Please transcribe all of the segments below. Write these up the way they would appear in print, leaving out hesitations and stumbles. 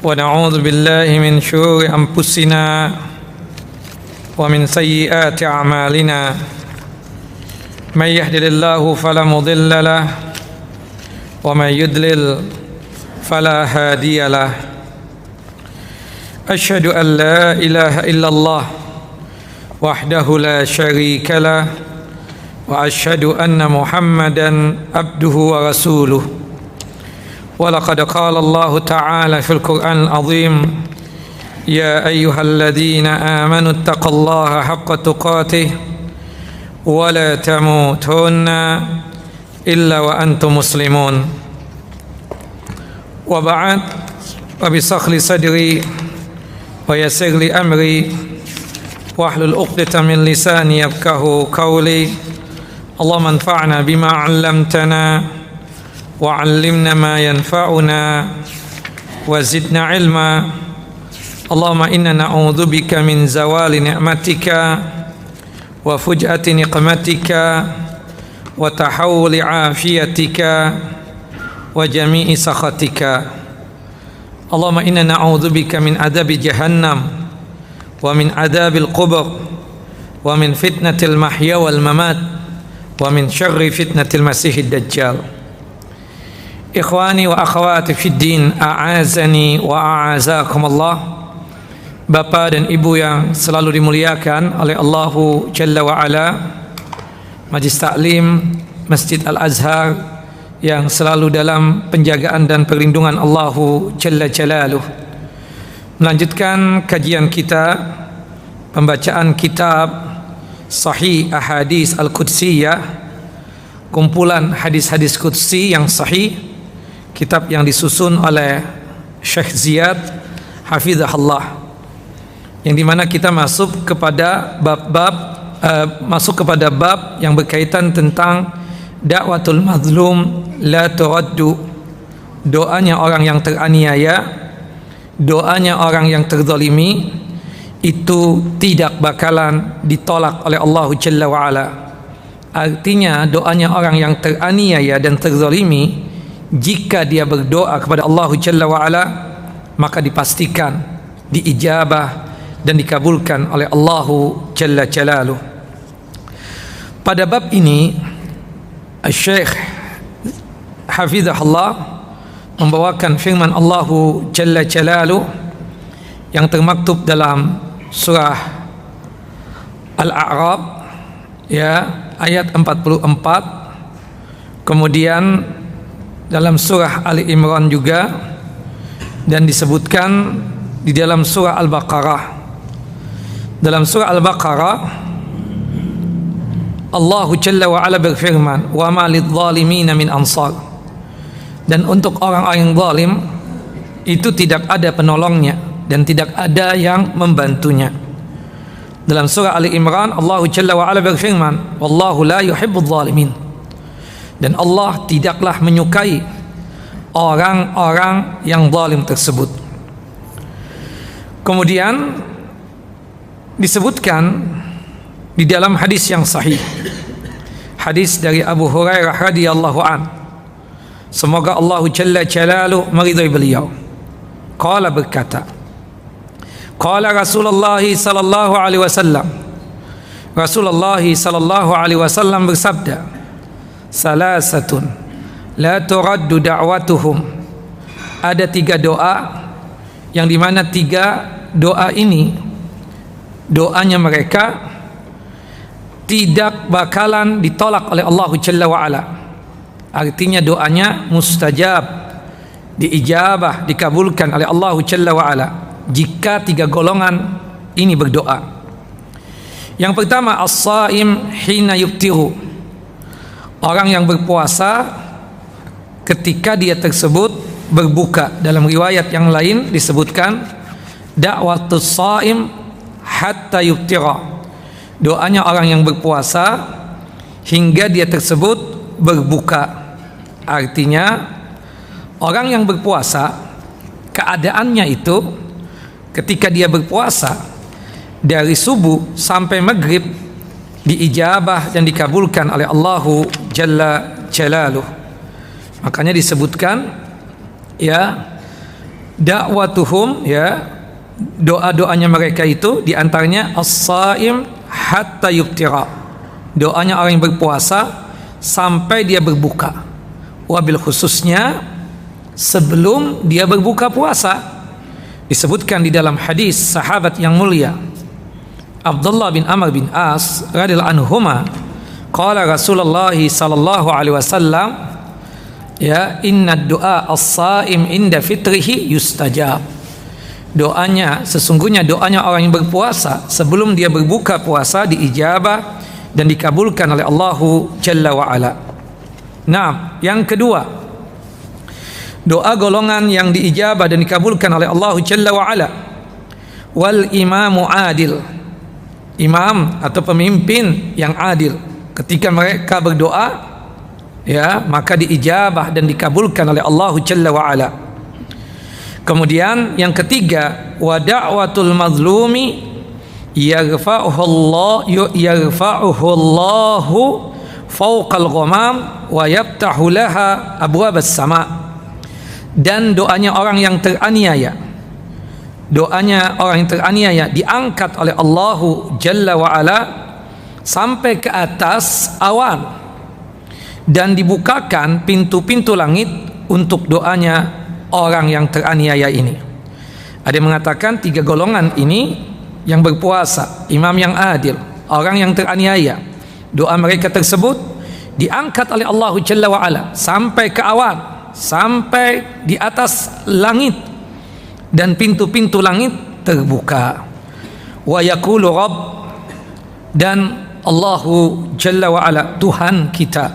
ونعوذ بالله من شرور أنفسنا ومن سيئات أعمالنا من يهده الله فلا مضل له ومن يضلل فلا هادي له أشهد أن لا إله إلا الله وحده لا شريك له وأشهد أن محمدا عبده ورسوله ولقد قال الله تعالى في القرآن العظيم يا أيها الذين آمنوا اتقوا الله حق تقاته ولا تموتن إلا وأنتم مسلمون وبعد وبشرح لي صدري ويسر لي أمري واحلل عقدة من لساني يفقهوا قولي اللهم انفعنا بما علمتنا وعلمنا ما ينفعنا وزدنا علما اللهم إنا نعوذ بك من زوال نعمتك وفجأة نقمتك وتحول عافيتك وجميع سخطك اللهم إنا نعوذ بك من عذاب جهنم ومن عذاب القبر ومن فتنة المحيا والممات ومن شر فتنة المسيح الدجال. Ikhwani wa akhwati fid din, a'azani wa a'azakumullah. Bapak dan Ibu yang selalu dimuliakan oleh Allahu Jalla wa Ala, Majlis Taklim Masjid Al-Azhar yang selalu dalam penjagaan dan perlindungan Allahu Jalla Jalaluh. Melanjutkan kajian kita, pembacaan kitab Sahih Ahadits Al-Qudsiyah, kumpulan hadis-hadis qudsi yang sahih, kitab yang disusun oleh Syekh Ziyad hafizahullah, yang dimana kita masuk kepada bab yang berkaitan tentang dakwatul mazlum la turaddu, doanya orang yang teraniaya, doanya orang yang terzalimi itu tidak bakalan ditolak oleh Allah Jalla wa Ala. Artinya doanya orang yang teraniaya dan terzalimi, jika dia berdoa kepada Allah Jalla wa Ala, maka dipastikan diijabah dan dikabulkan oleh Allah Jalla Jalaluh. Pada bab ini Syekh hafizahullah membawakan firman Allah Jalla Jalaluh yang termaktub dalam surah Al-A'raf, ya, ayat 44, kemudian dalam surah Ali Imran juga, dan disebutkan di dalam surah Al-Baqarah. Dalam surah Al-Baqarah Allah Jalla wa Ala berfirman, wa ma lidh-dhalimin min ansar, dan untuk orang-orang yang zalim itu tidak ada penolongnya dan tidak ada yang membantunya. Dalam surah Ali Imran Allah Jalla wa Ala berfirman, wallahu la yuhibbudz zalimin, dan Allah tidaklah menyukai orang-orang yang zalim tersebut. Kemudian disebutkan di dalam hadis yang sahih, hadis dari Abu Hurairah radhiyallahu an, semoga Allah Jalla Jalaluhu meridai beliau, qala, berkata, qala Rasulullah sallallahu alaihi wasallam, Rasulullah sallallahu alaihi wasallam bersabda, salasatun la turaddu da'watuhum, ada 3 doa yang dimana 3 doa ini, doanya mereka tidak bakalan ditolak oleh Allah Jalla wa Ala. Artinya doanya mustajab, diijabah, dikabulkan oleh Allah Jalla wa Ala jika 3 golongan ini berdoa. Yang pertama, as-saim hina yuftiru, orang yang berpuasa ketika dia tersebut berbuka. Dalam riwayat yang lain disebutkan da'watus shaim hatta yuftira, doanya orang yang berpuasa hingga dia tersebut berbuka. Artinya orang yang berpuasa, keadaannya itu ketika dia berpuasa dari subuh sampai maghrib diijabah dan dikabulkan oleh Allahu Jalla Jalaluh. Makanya disebutkan, ya, Da'watuhum, ya, doa-doanya mereka itu diantaranya as-saim hatta yuftira, doanya orang yang berpuasa sampai dia berbuka, wabil khususnya sebelum dia berbuka puasa. Disebutkan di dalam hadis sahabat yang mulia Abdullah bin Amr bin As radhiyallahu anhuma, qala Rasulullah sallallahu alaihi wasallam, ya, inna du'a as-saim inda fitrihi yustajab, doanya, sesungguhnya doanya orang yang berpuasa sebelum dia berbuka puasa diijabah dan dikabulkan oleh Allahu Jalla wa Ala. Nah, yang kedua, doa golongan yang diijabah dan dikabulkan oleh Allahu Jalla wa Ala, wal imamu adil, imam atau pemimpin yang adil, ketika mereka berdoa, ya, maka diijabah dan dikabulkan oleh Allahu Jalla wa Ala. Kemudian yang ketiga, wa da'watul mazlumi yarfa'uhu Allahu fawqal ghamam wa yaftahu laha abwabas sama, dan doanya orang yang teraniaya, doanya orang yang teraniaya diangkat oleh Allahu Jalla wa Ala sampai ke atas awan, dan dibukakan pintu-pintu langit untuk doanya orang yang teraniaya ini. Ada yang mengatakan tiga golongan ini yang berpuasa, imam yang adil, orang yang teraniaya, doa mereka tersebut diangkat oleh Allahu Jalla wa Ala sampai ke awan, sampai di atas langit, dan pintu-pintu langit terbuka. Wa yaqulu Rabb, dan Allahu Jalla wa Ala, Tuhan kita,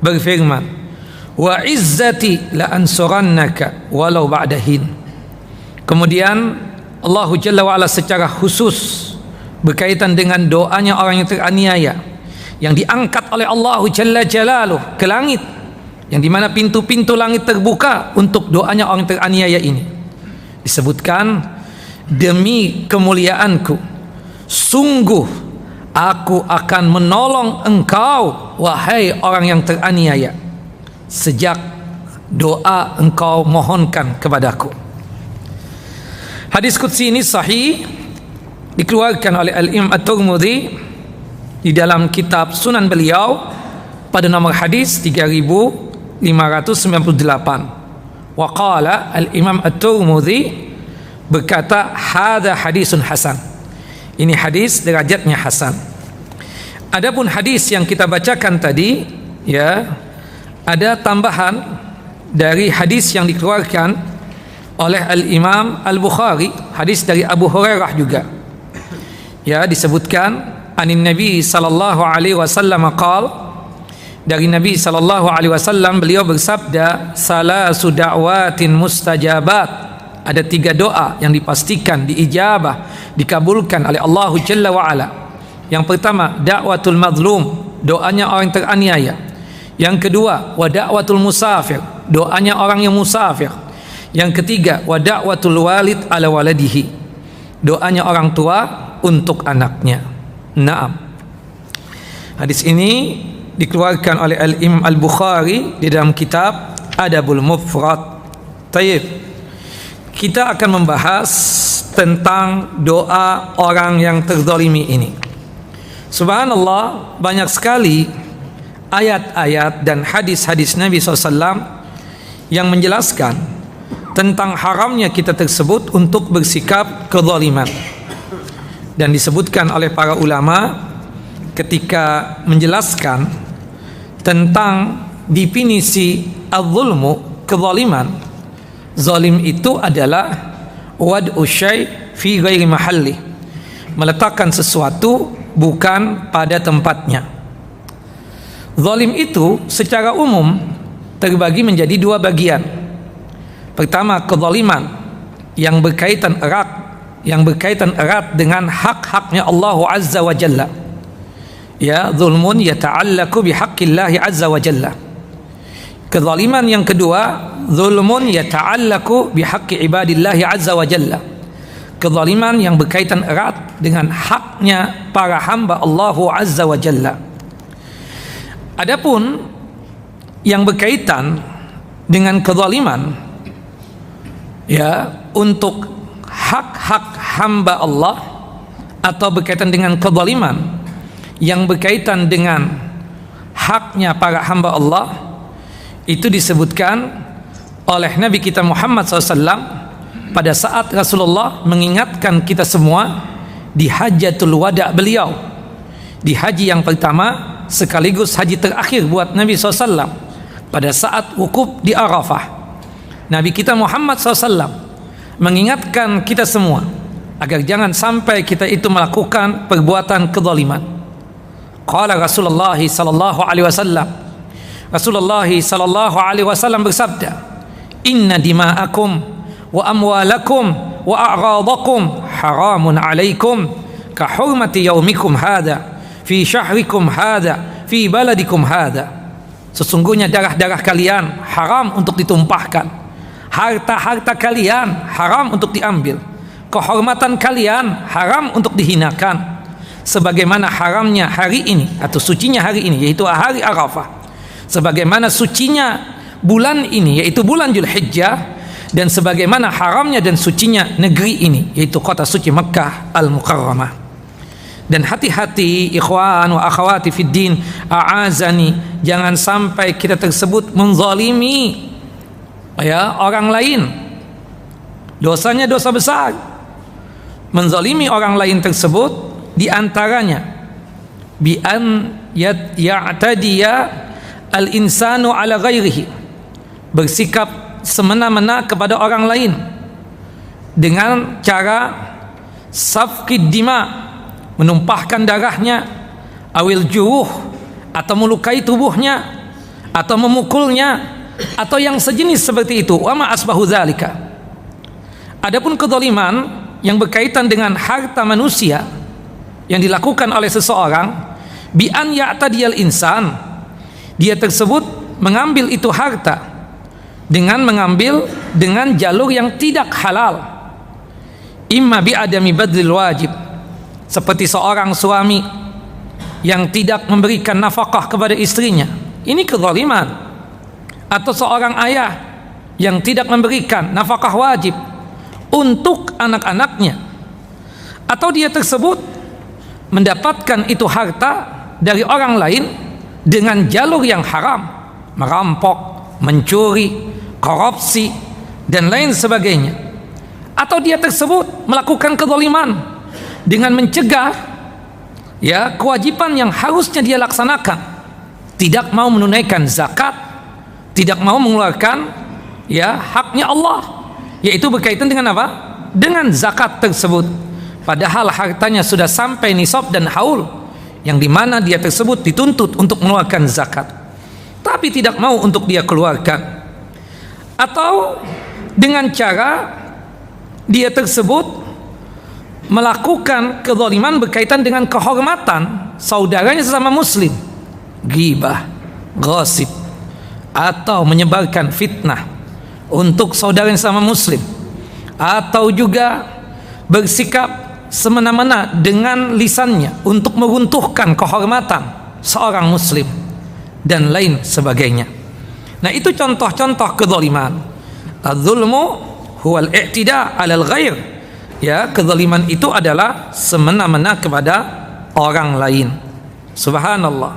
berfirman, wa izzati la ansurannaka walau ba'dahin. Kemudian Allahu Jalla wa Ala secara khusus berkaitan dengan doanya orang yang teraniaya yang diangkat oleh Allahu Jalla Jalaluh ke langit, yang dimana pintu-pintu langit terbuka untuk doanya orang teraniaya ini. Disebutkan, demi kemuliaanku sungguh aku akan menolong engkau wahai orang yang teraniaya sejak doa engkau mohonkan kepadaku. Hadis qudsi ini sahih, dikeluarkan oleh Al-Imam At-Tirmidzi di dalam kitab Sunan beliau pada nomor hadis 3598. Wa qala Al-Imam At-Tirmidzi, berkata, hadza hadisun hasan, ini hadis derajatnya hasan. Adapun hadis yang kita bacakan tadi, ya, ada tambahan dari hadis yang dikeluarkan oleh Al-Imam Al-Bukhari, hadis dari Abu Hurairah juga, ya, disebutkan anin Nabi sallallahu alaihi wasallam qala, dari Nabi sallallahu alaihi wasallam beliau bersabda, salasu da'watin mustajabat, ada tiga doa yang dipastikan diijabah, dikabulkan oleh Allahu Jalla wa Ala. Yang pertama, da'watul mazlum, doanya orang yang teraniaya. Yang kedua, wa da'watul musafir, doanya orang yang musafir. Yang ketiga, wa da'watul walid ala waladihi, doanya orang tua untuk anaknya. Naam. Hadis ini dikeluarkan oleh Al-Imam Al-Bukhari di dalam kitab Adabul Mufrad. Tayyib. Kita akan membahas tentang doa orang yang terzalimi ini. Subhanallah, banyak sekali ayat-ayat dan hadis-hadis Nabi SAW yang menjelaskan tentang haramnya kita tersebut untuk bersikap kezaliman. Dan disebutkan oleh para ulama ketika menjelaskan tentang definisi az-zulmu, kezaliman. Zalim itu adalah wad'u syai' fi ghairi mahalli, meletakkan sesuatu bukan pada tempatnya. Zalim itu secara umum terbagi menjadi dua bagian. Pertama, kezaliman yang berkaitan erat dengan hak-haknya Allah Azza wa Jalla. Ya, zulmun yata'allaku bihaqqillahi Azza wa Jalla. Kezaliman yang kedua, zulmun yata'allaku bihaqqi ibadillahi Azza wa Jalla. Kezaliman yang berkaitan erat dengan haknya para hamba Allah Azza wa Jalla. Adapun yang berkaitan dengan kezaliman, ya, untuk hak-hak hamba Allah atau berkaitan dengan kezaliman yang berkaitan dengan haknya para hamba Allah, itu disebutkan oleh Nabi kita Muhammad SAW pada saat Rasulullah mengingatkan kita semua di hajatul wada beliau, di haji yang pertama sekaligus haji terakhir buat Nabi SAW pada saat wukuf di Arafah. Nabi kita Muhammad SAW mengingatkan kita semua agar jangan sampai kita itu melakukan perbuatan kezaliman. Qala Rasulullah sallallahu alaihi wasallam, Rasulullah sallallahu alaihi wasallam bersabda, "Inna dima'akum wa amwalakum wa a'radakum haramun 'alaikum ka hurmati yaumikum hadha fi syahrikum hadha fi baladikum hadha." Sesungguhnya darah-darah kalian haram untuk ditumpahkan, harta-harta kalian haram untuk diambil, kehormatan kalian haram untuk dihinakan, sebagaimana haramnya hari ini atau sucinya hari ini, yaitu hari Arafah, sebagaimana sucinya bulan ini, yaitu bulan Dzulhijjah, dan sebagaimana haramnya dan sucinya negeri ini, yaitu kota suci Makkah Al-Mukarramah. Dan hati-hati ikhwan wa akhwati fid din, a'azani, jangan sampai kita tersebut menzalimi ya orang lain. Dosanya dosa besar. Menzalimi orang lain tersebut di antaranya bi an ya'tadiya al-insanu ala ghairihi, bersikap semena-mena kepada orang lain dengan cara safkid dima, menumpahkan darahnya, awil juruh, atau melukai tubuhnya, atau memukulnya, atau yang sejenis seperti itu. Wa ma asbahu dzalika. Adapun kezaliman yang berkaitan dengan harta manusia yang dilakukan oleh seseorang, bi an ya'tadiyal insan, dia tersebut mengambil itu harta dengan mengambil dengan jalur yang tidak halal, imma bi adami badlil wajib, seperti seorang suami yang tidak memberikan nafkah kepada istrinya, ini kezaliman, atau seorang ayah yang tidak memberikan nafkah wajib untuk anak-anaknya, atau dia tersebut mendapatkan itu harta dari orang lain dengan jalur yang haram, merampok, mencuri, korupsi, dan lain sebagainya, atau dia tersebut melakukan kezaliman dengan mencegah ya kewajiban yang harusnya dia laksanakan, tidak mau menunaikan zakat, tidak mau mengeluarkan ya haknya Allah, yaitu berkaitan dengan apa? Dengan zakat tersebut, padahal hartanya sudah sampai nisab dan haul, yang dimana dia tersebut dituntut untuk mengeluarkan zakat, tapi tidak mau untuk dia keluarkan. Atau dengan cara dia tersebut melakukan kezaliman berkaitan dengan kehormatan saudaranya sesama muslim, ghibah, ghasib, atau menyebarkan fitnah untuk saudaranya sesama muslim, atau juga bersikap semena-mena dengan lisannya untuk meruntuhkan kehormatan seorang muslim dan lain sebagainya. Nah, itu contoh-contoh kezaliman. Az-zulmu huwal i'tida 'alal ghair. Ya, kezaliman itu adalah semena-mena kepada orang lain. Subhanallah.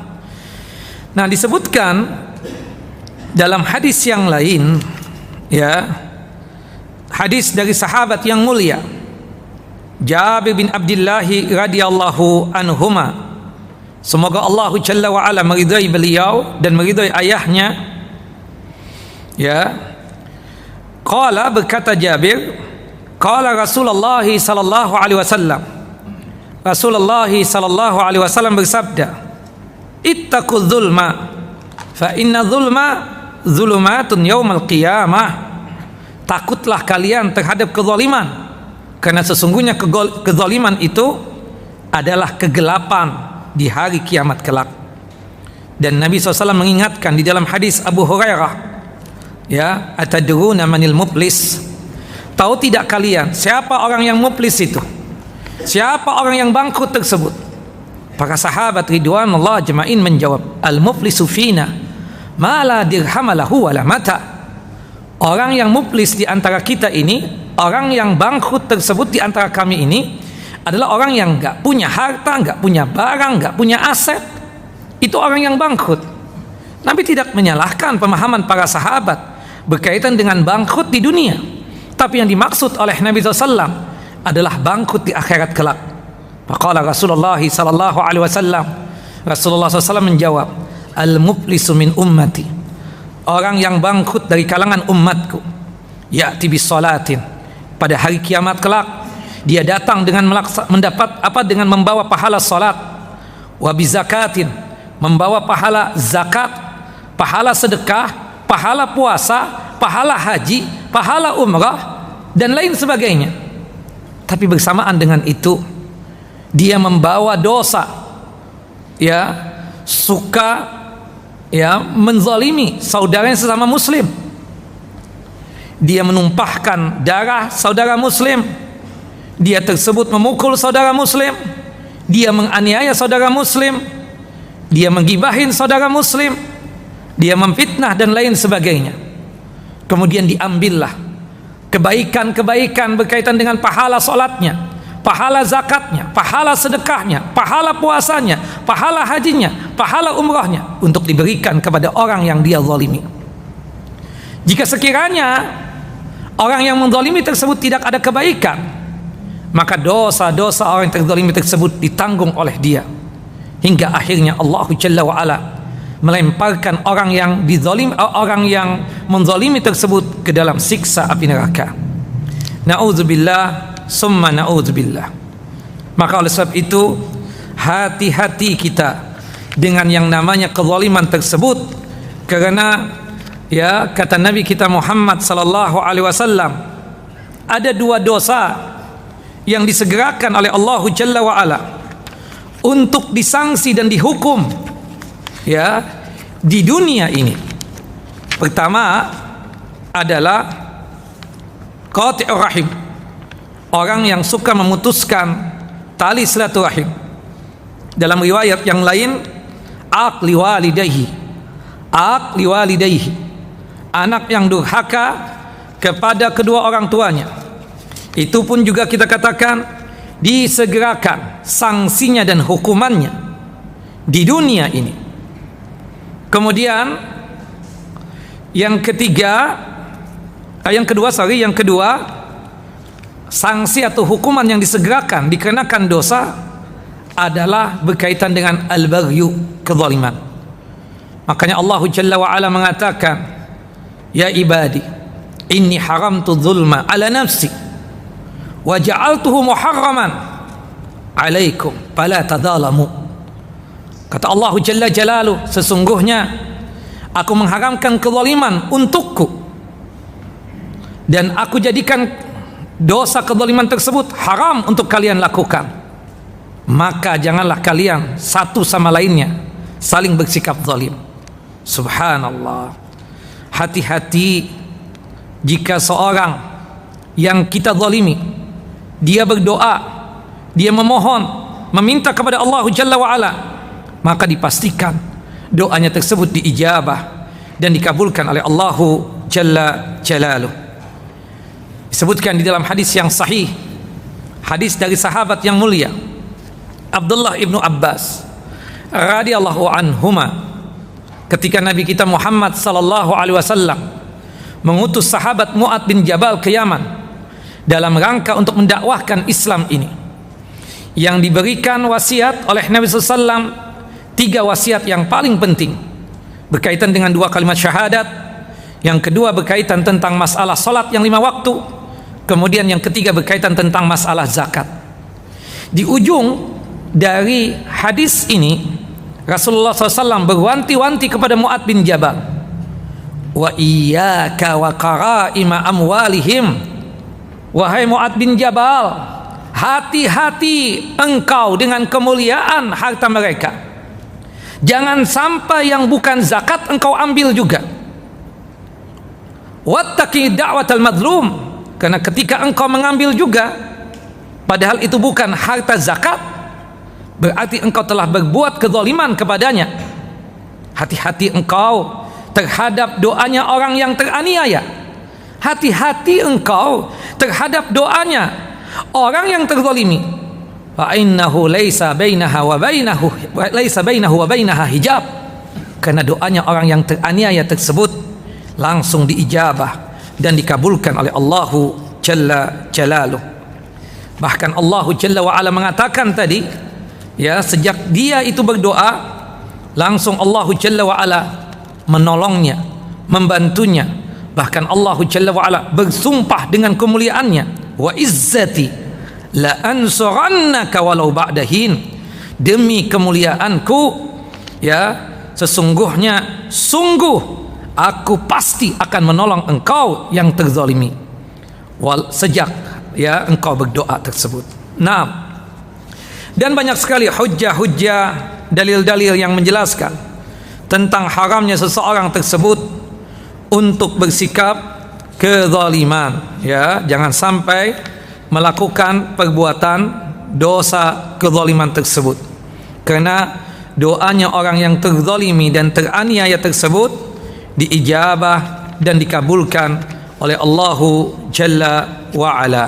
Nah, disebutkan dalam hadis yang lain, ya, hadis dari sahabat yang mulia Jabir bin Abdullah radhiyallahu anhuma, semoga Allah Jalla wa ala meridai beliau dan meridai ayahnya, ya, qala, berkata Jabir, qala Rasulullah sallallahu alaihi wasallam, Rasulullah sallallahu alaihi wasallam bersabda, ittaqul zulma fa inna zulma zulumatun yaumal qiyamah, takutlah kalian terhadap kezaliman, karena sesungguhnya kezaliman itu adalah kegelapan di hari kiamat kelak. Dan Nabi SAW mengingatkan di dalam hadis Abu Hurairah, ya, atadruna manil muflis, tahu tidak kalian siapa orang yang muflis itu, siapa orang yang bangkrut tersebut? Para sahabat ridwanullah ajmain menjawab, al muflisu fina ma la dirham lahu wala mata, Orang yang muflis di antara kita ini, orang yang bangkrut tersebut di antara kami ini adalah orang yang nggak punya harta, nggak punya barang, nggak punya aset. Itu orang yang bangkrut. Nabi tidak menyalahkan pemahaman para sahabat berkaitan dengan bangkrut di dunia, tapi yang dimaksud oleh Nabi SAW adalah bangkrut di akhirat kelak. Faqala Rasulullah sallallahu alaihi wasallam, Rasulullah SAW menjawab, al-muflisu min ummati, orang yang bangkrut dari kalangan umatku, ya'ti bis salatin, pada hari kiamat kelak dia datang dengan mendapat apa, dengan membawa pahala salat, wa bi zakatin, membawa pahala zakat, pahala sedekah, pahala puasa, pahala haji, pahala umrah dan lain sebagainya. Tapi bersamaan dengan itu dia membawa dosa, ya, suka, ya, menzalimi saudaranya sesama muslim. Dia menumpahkan darah saudara muslim. Dia tersebut memukul saudara muslim. Dia menganiaya saudara muslim. Dia menggibahin saudara muslim. Dia memfitnah dan lain sebagainya. Kemudian diambillah kebaikan-kebaikan berkaitan dengan pahala salatnya, pahala zakatnya, pahala sedekahnya, pahala puasanya, pahala hajinya, pahala umrahnya, untuk diberikan kepada orang yang dia zalimi. Jika sekiranya orang yang menzalimi tersebut tidak ada kebaikan, maka dosa-dosa orang yang terzalimi tersebut ditanggung oleh dia, hingga akhirnya Allah Jalla wa Ala melemparkan orang yang dizalimi, orang yang menzalimi tersebut ke dalam siksa api neraka. Na'udzubillah summa na'udzubillah. Maka oleh sebab itu, hati-hati kita dengan yang namanya kezaliman tersebut, karena ya, kata Nabi kita Muhammad sallallahu alaihi wasallam, ada dua dosa yang disegerakan oleh Allah Jalla wa Ala untuk disangsi dan dihukum, ya, di dunia ini. Pertama adalah qati'ur rahim, orang yang suka memutuskan tali silaturahim. Dalam riwayat yang lain, aqli walidayhi, aqli walidayhi, anak yang durhaka kepada kedua orang tuanya. Itu pun juga kita katakan disegerakan sanksinya dan hukumannya di dunia ini. Kemudian yang kedua, sanksi atau hukuman yang disegerakan dikarenakan dosa adalah berkaitan dengan al-baghyu, kezaliman. Makanya Allah Jalla wa Ala mengatakan, ya ibadi inni haramtu dzulma ala nafsi wa ja'altuhu muharraman alaikum fala tadzalamu. Kata Allah Jalla Jalaluh, sesungguhnya aku mengharamkan kezaliman untukku, dan aku jadikan dosa kezaliman tersebut haram untuk kalian lakukan. Maka janganlah kalian satu sama lainnya saling bersikap zalim. Subhanallah. Hati-hati jika seorang yang kita zalimi, dia berdoa, dia memohon, meminta kepada Allah Jalla wa Ala, maka dipastikan doanya tersebut diijabah dan dikabulkan oleh Allah Jalla Jalaluh. Disebutkan di dalam hadis yang sahih, hadis dari sahabat yang mulia Abdullah ibnu Abbas radhiyallahu anhuma, ketika Nabi kita Muhammad sallallahu alaihi wasallam mengutus sahabat Mu'ad bin Jabal ke Yaman dalam rangka untuk mendakwahkan Islam ini, yang diberikan wasiat oleh Nabi SAW, 3 wasiat yang paling penting berkaitan dengan 2 kalimat syahadat, yang kedua berkaitan tentang masalah salat yang 5 waktu, kemudian yang ketiga berkaitan tentang masalah zakat. Di ujung dari hadis ini, Rasulullah SAW berwanti-wanti kepada Mu'ad bin Jabal, wa iyyaka wa qara'ima amwalihim. Wahai Mu'ad bin Jabal, hati-hati engkau dengan kemuliaan harta mereka. Jangan sampai yang bukan zakat engkau ambil juga. Wattaqi da'watal madlum, karena ketika engkau mengambil juga padahal itu bukan harta zakat, berarti engkau telah berbuat kezaliman kepadanya. Hati-hati engkau terhadap doanya orang yang teraniaya, hati-hati engkau terhadap doanya orang yang terzalimi. Fa innahu laisa bainahu wa bainaha hijab. Karena doanya orang yang teraniaya tersebut langsung diijabah dan dikabulkan oleh Allahu Jalla Jalaluh. Bahkan Allahu Jalla wa Ala mengatakan tadi, ya, sejak dia itu berdoa, langsung Allahu Jalla wa Ala menolongnya, membantunya. Bahkan Allahu Jalla wa Ala bersumpah dengan kemuliaannya, wa izzati la ansurannaka walau ba'dahin, demi kemuliaanku, ya, sesungguhnya sungguh aku pasti akan menolong engkau yang terzalimi sejak, ya, engkau berdoa tersebut. Nah, dan banyak sekali hujjah-hujjah, dalil-dalil yang menjelaskan tentang haramnya seseorang tersebut untuk bersikap kezaliman, ya, jangan sampai melakukan perbuatan dosa kezaliman tersebut, karena doanya orang yang terzalimi dan teraniaya tersebut diijabah dan dikabulkan oleh Allahu Jalla wa Ala.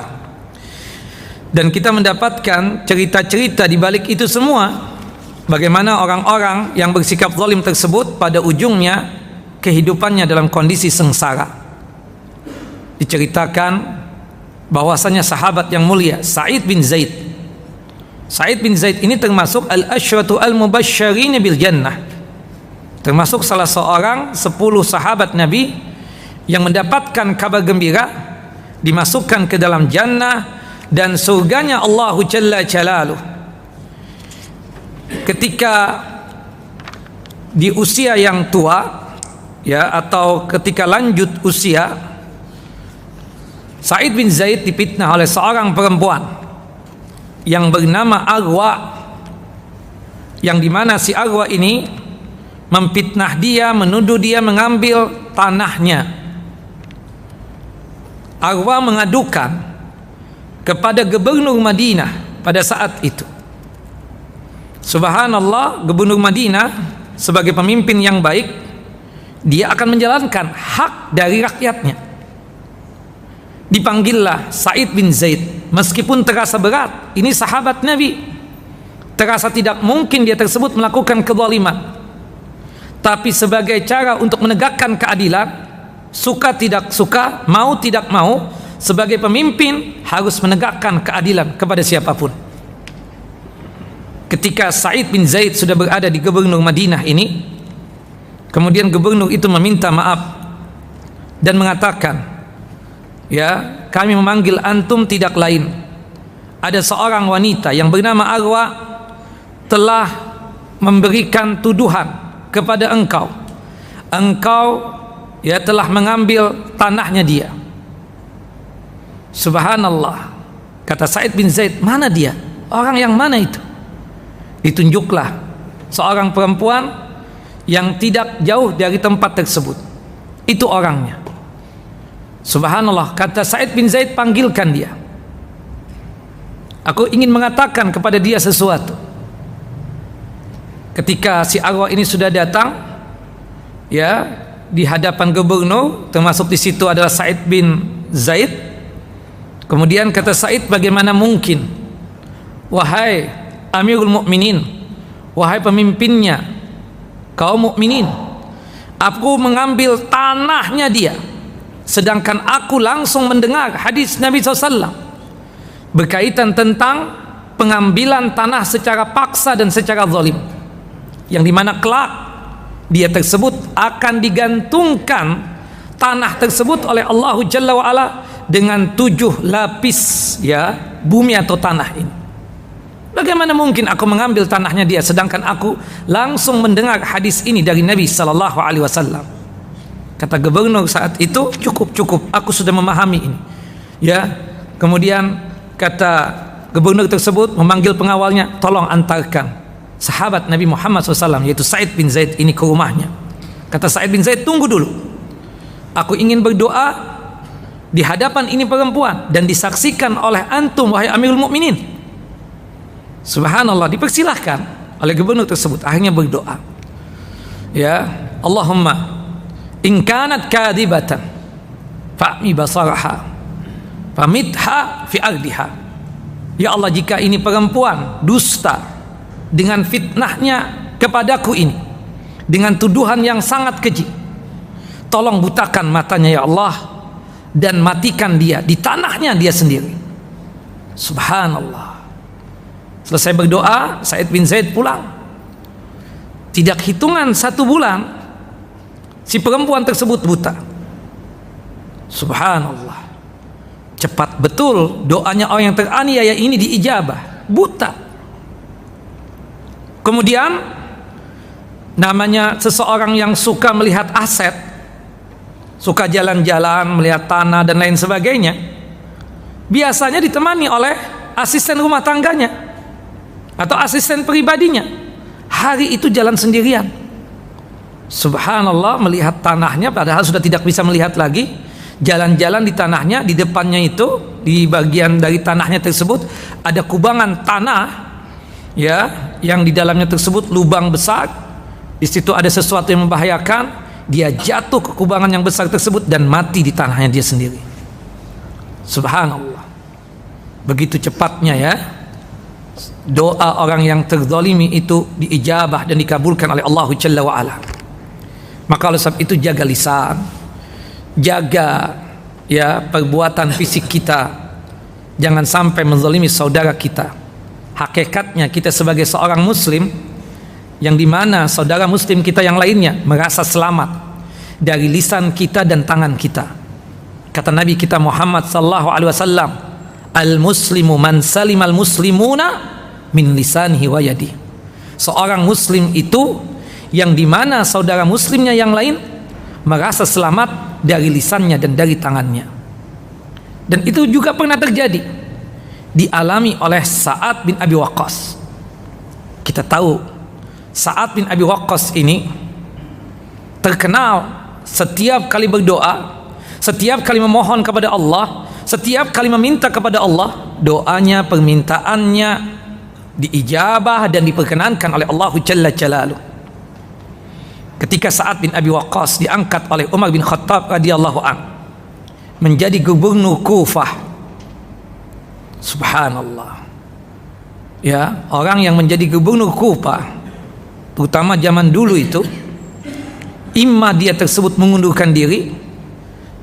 Dan kita mendapatkan cerita-cerita di balik itu semua, bagaimana orang-orang yang bersikap zalim tersebut pada ujungnya kehidupannya dalam kondisi sengsara. Diceritakan bahwasanya sahabat yang mulia Sa'id bin Zaid ini termasuk al-asyratu al-mubasysyirin bil jannah, termasuk salah seorang 10 sahabat Nabi yang mendapatkan kabar gembira dimasukkan ke dalam jannah dan surganya Allahu Jalla Jalaluh. Ketika di usia yang tua, ya, atau ketika lanjut usia, Sa'id bin Zaid dipitnah oleh seorang perempuan yang bernama Arwa, yang dimana si Arwa ini memfitnah dia, menuduh dia mengambil tanahnya. Arwa mengadukan kepada gubernur Madinah pada saat itu. Subhanallah, gubernur Madinah sebagai pemimpin yang baik, dia akan menjalankan hak dari rakyatnya. Dipanggillah Sa'id bin Zaid, meskipun terasa berat, ini sahabat Nabi, terasa tidak mungkin dia tersebut melakukan kezaliman, tapi sebagai cara untuk menegakkan keadilan, suka tidak suka, mau tidak mau, sebagai pemimpin harus menegakkan keadilan kepada siapapun. Ketika Sa'id bin Zaid sudah berada di gubernur Madinah ini, kemudian gubernur itu meminta maaf dan mengatakan, ya, kami memanggil antum tidak lain, ada seorang wanita yang bernama Arwa telah memberikan tuduhan kepada engkau, ya, telah mengambil tanahnya dia. Subhanallah, kata Sa'id bin Zaid, mana dia? Orang yang mana itu? Ditunjuklah seorang perempuan yang tidak jauh dari tempat tersebut. Itu orangnya. Subhanallah, kata Sa'id bin Zaid, panggilkan dia. Aku ingin mengatakan kepada dia sesuatu. Ketika si Arwa ini sudah datang, ya, di hadapan gubernur, termasuk di situ adalah Sa'id bin Zaid. Kemudian kata Sa'id, bagaimana mungkin, wahai Amirul Mukminin, wahai pemimpinnya kaum mukminin, aku mengambil tanahnya dia, sedangkan aku langsung mendengar hadis Nabi SAW berkaitan tentang pengambilan tanah secara paksa dan secara zalim, yang dimana kelak dia tersebut akan digantungkan tanah tersebut oleh Allahu Jalla wa Ala dengan 7 lapis, ya, bumi atau tanah ini. Bagaimana mungkin aku mengambil tanahnya dia, sedangkan aku langsung mendengar hadis ini dari Nabi Sallallahu Alaihi Wasallam. Kata gubernur saat itu, cukup, aku sudah memahami ini, ya. Kemudian kata gubernur tersebut memanggil pengawalnya, tolong antarkan sahabat Nabi Muhammad SAW, yaitu Sa'id bin Zaid ini, ke rumahnya. Kata Sa'id bin Zaid, tunggu dulu, aku ingin berdoa di hadapan ini perempuan dan disaksikan oleh antum, wahai Amirul Mukminin. Subhanallah, dipersilahkan oleh gubernur tersebut. Akhirnya berdoa, ya, Allahumma in kanat kadibatan, fa'mi basaraha famitha fi ardiha. Ya Allah, jika ini perempuan dusta dengan fitnahnya kepadaku ini, dengan tuduhan yang sangat keji, tolong butakan matanya ya Allah, dan matikan dia di tanahnya dia sendiri. Subhanallah. Selesai berdoa, Sa'id bin Zaid pulang. Tidak hitungan 1 bulan, si perempuan tersebut buta. Subhanallah. Cepat betul doanya orang yang teraniaya ini diijabah. Buta. Kemudian namanya seseorang yang suka melihat aset, suka jalan-jalan, melihat tanah dan lain sebagainya, biasanya ditemani oleh asisten rumah tangganya atau asisten pribadinya. Hari itu jalan sendirian. Subhanallah, melihat tanahnya padahal sudah tidak bisa melihat lagi. Jalan-jalan di tanahnya, di depannya itu, di bagian dari tanahnya tersebut ada kubangan tanah, ya, yang di dalamnya tersebut lubang besar. Di situ ada sesuatu yang membahayakan. Dia jatuh ke kubangan yang besar tersebut dan mati di tanahnya dia sendiri. Subhanallah. Begitu cepatnya ya doa orang yang terzalimi itu diijabah dan dikabulkan oleh Allah Jalla wa Ala. Maka oleh sebab itu jaga lisan, jaga ya perbuatan fisik kita, jangan sampai menzalimi saudara kita. Hakikatnya kita sebagai seorang muslim, yang dimana saudara muslim kita yang lainnya merasa selamat dari lisan kita dan tangan kita. Kata Nabi kita Muhammad sallallahu alaihi wasallam, al-muslimu man salimal muslimuna min lisanihi wa yadi. Seorang muslim itu yang dimana saudara muslimnya yang lain merasa selamat dari lisannya dan dari tangannya. Dan itu juga pernah terjadi, dialami oleh Sa'ad bin Abi Waqqas. Kita tahu Sa'ad bin Abi Waqqas ini terkenal setiap kali berdoa, setiap kali memohon kepada Allah, setiap kali meminta kepada Allah, doanya, permintaannya diijabah dan diperkenankan oleh Allah Jalla Jalaluh. Ketika Sa'ad bin Abi Waqqas diangkat oleh Umar bin Khattab radhiyallahu an menjadi gubernur Kufah. Subhanallah. Ya, orang yang menjadi gubernur Kufah, terutama zaman dulu itu, imma dia tersebut mengundurkan diri,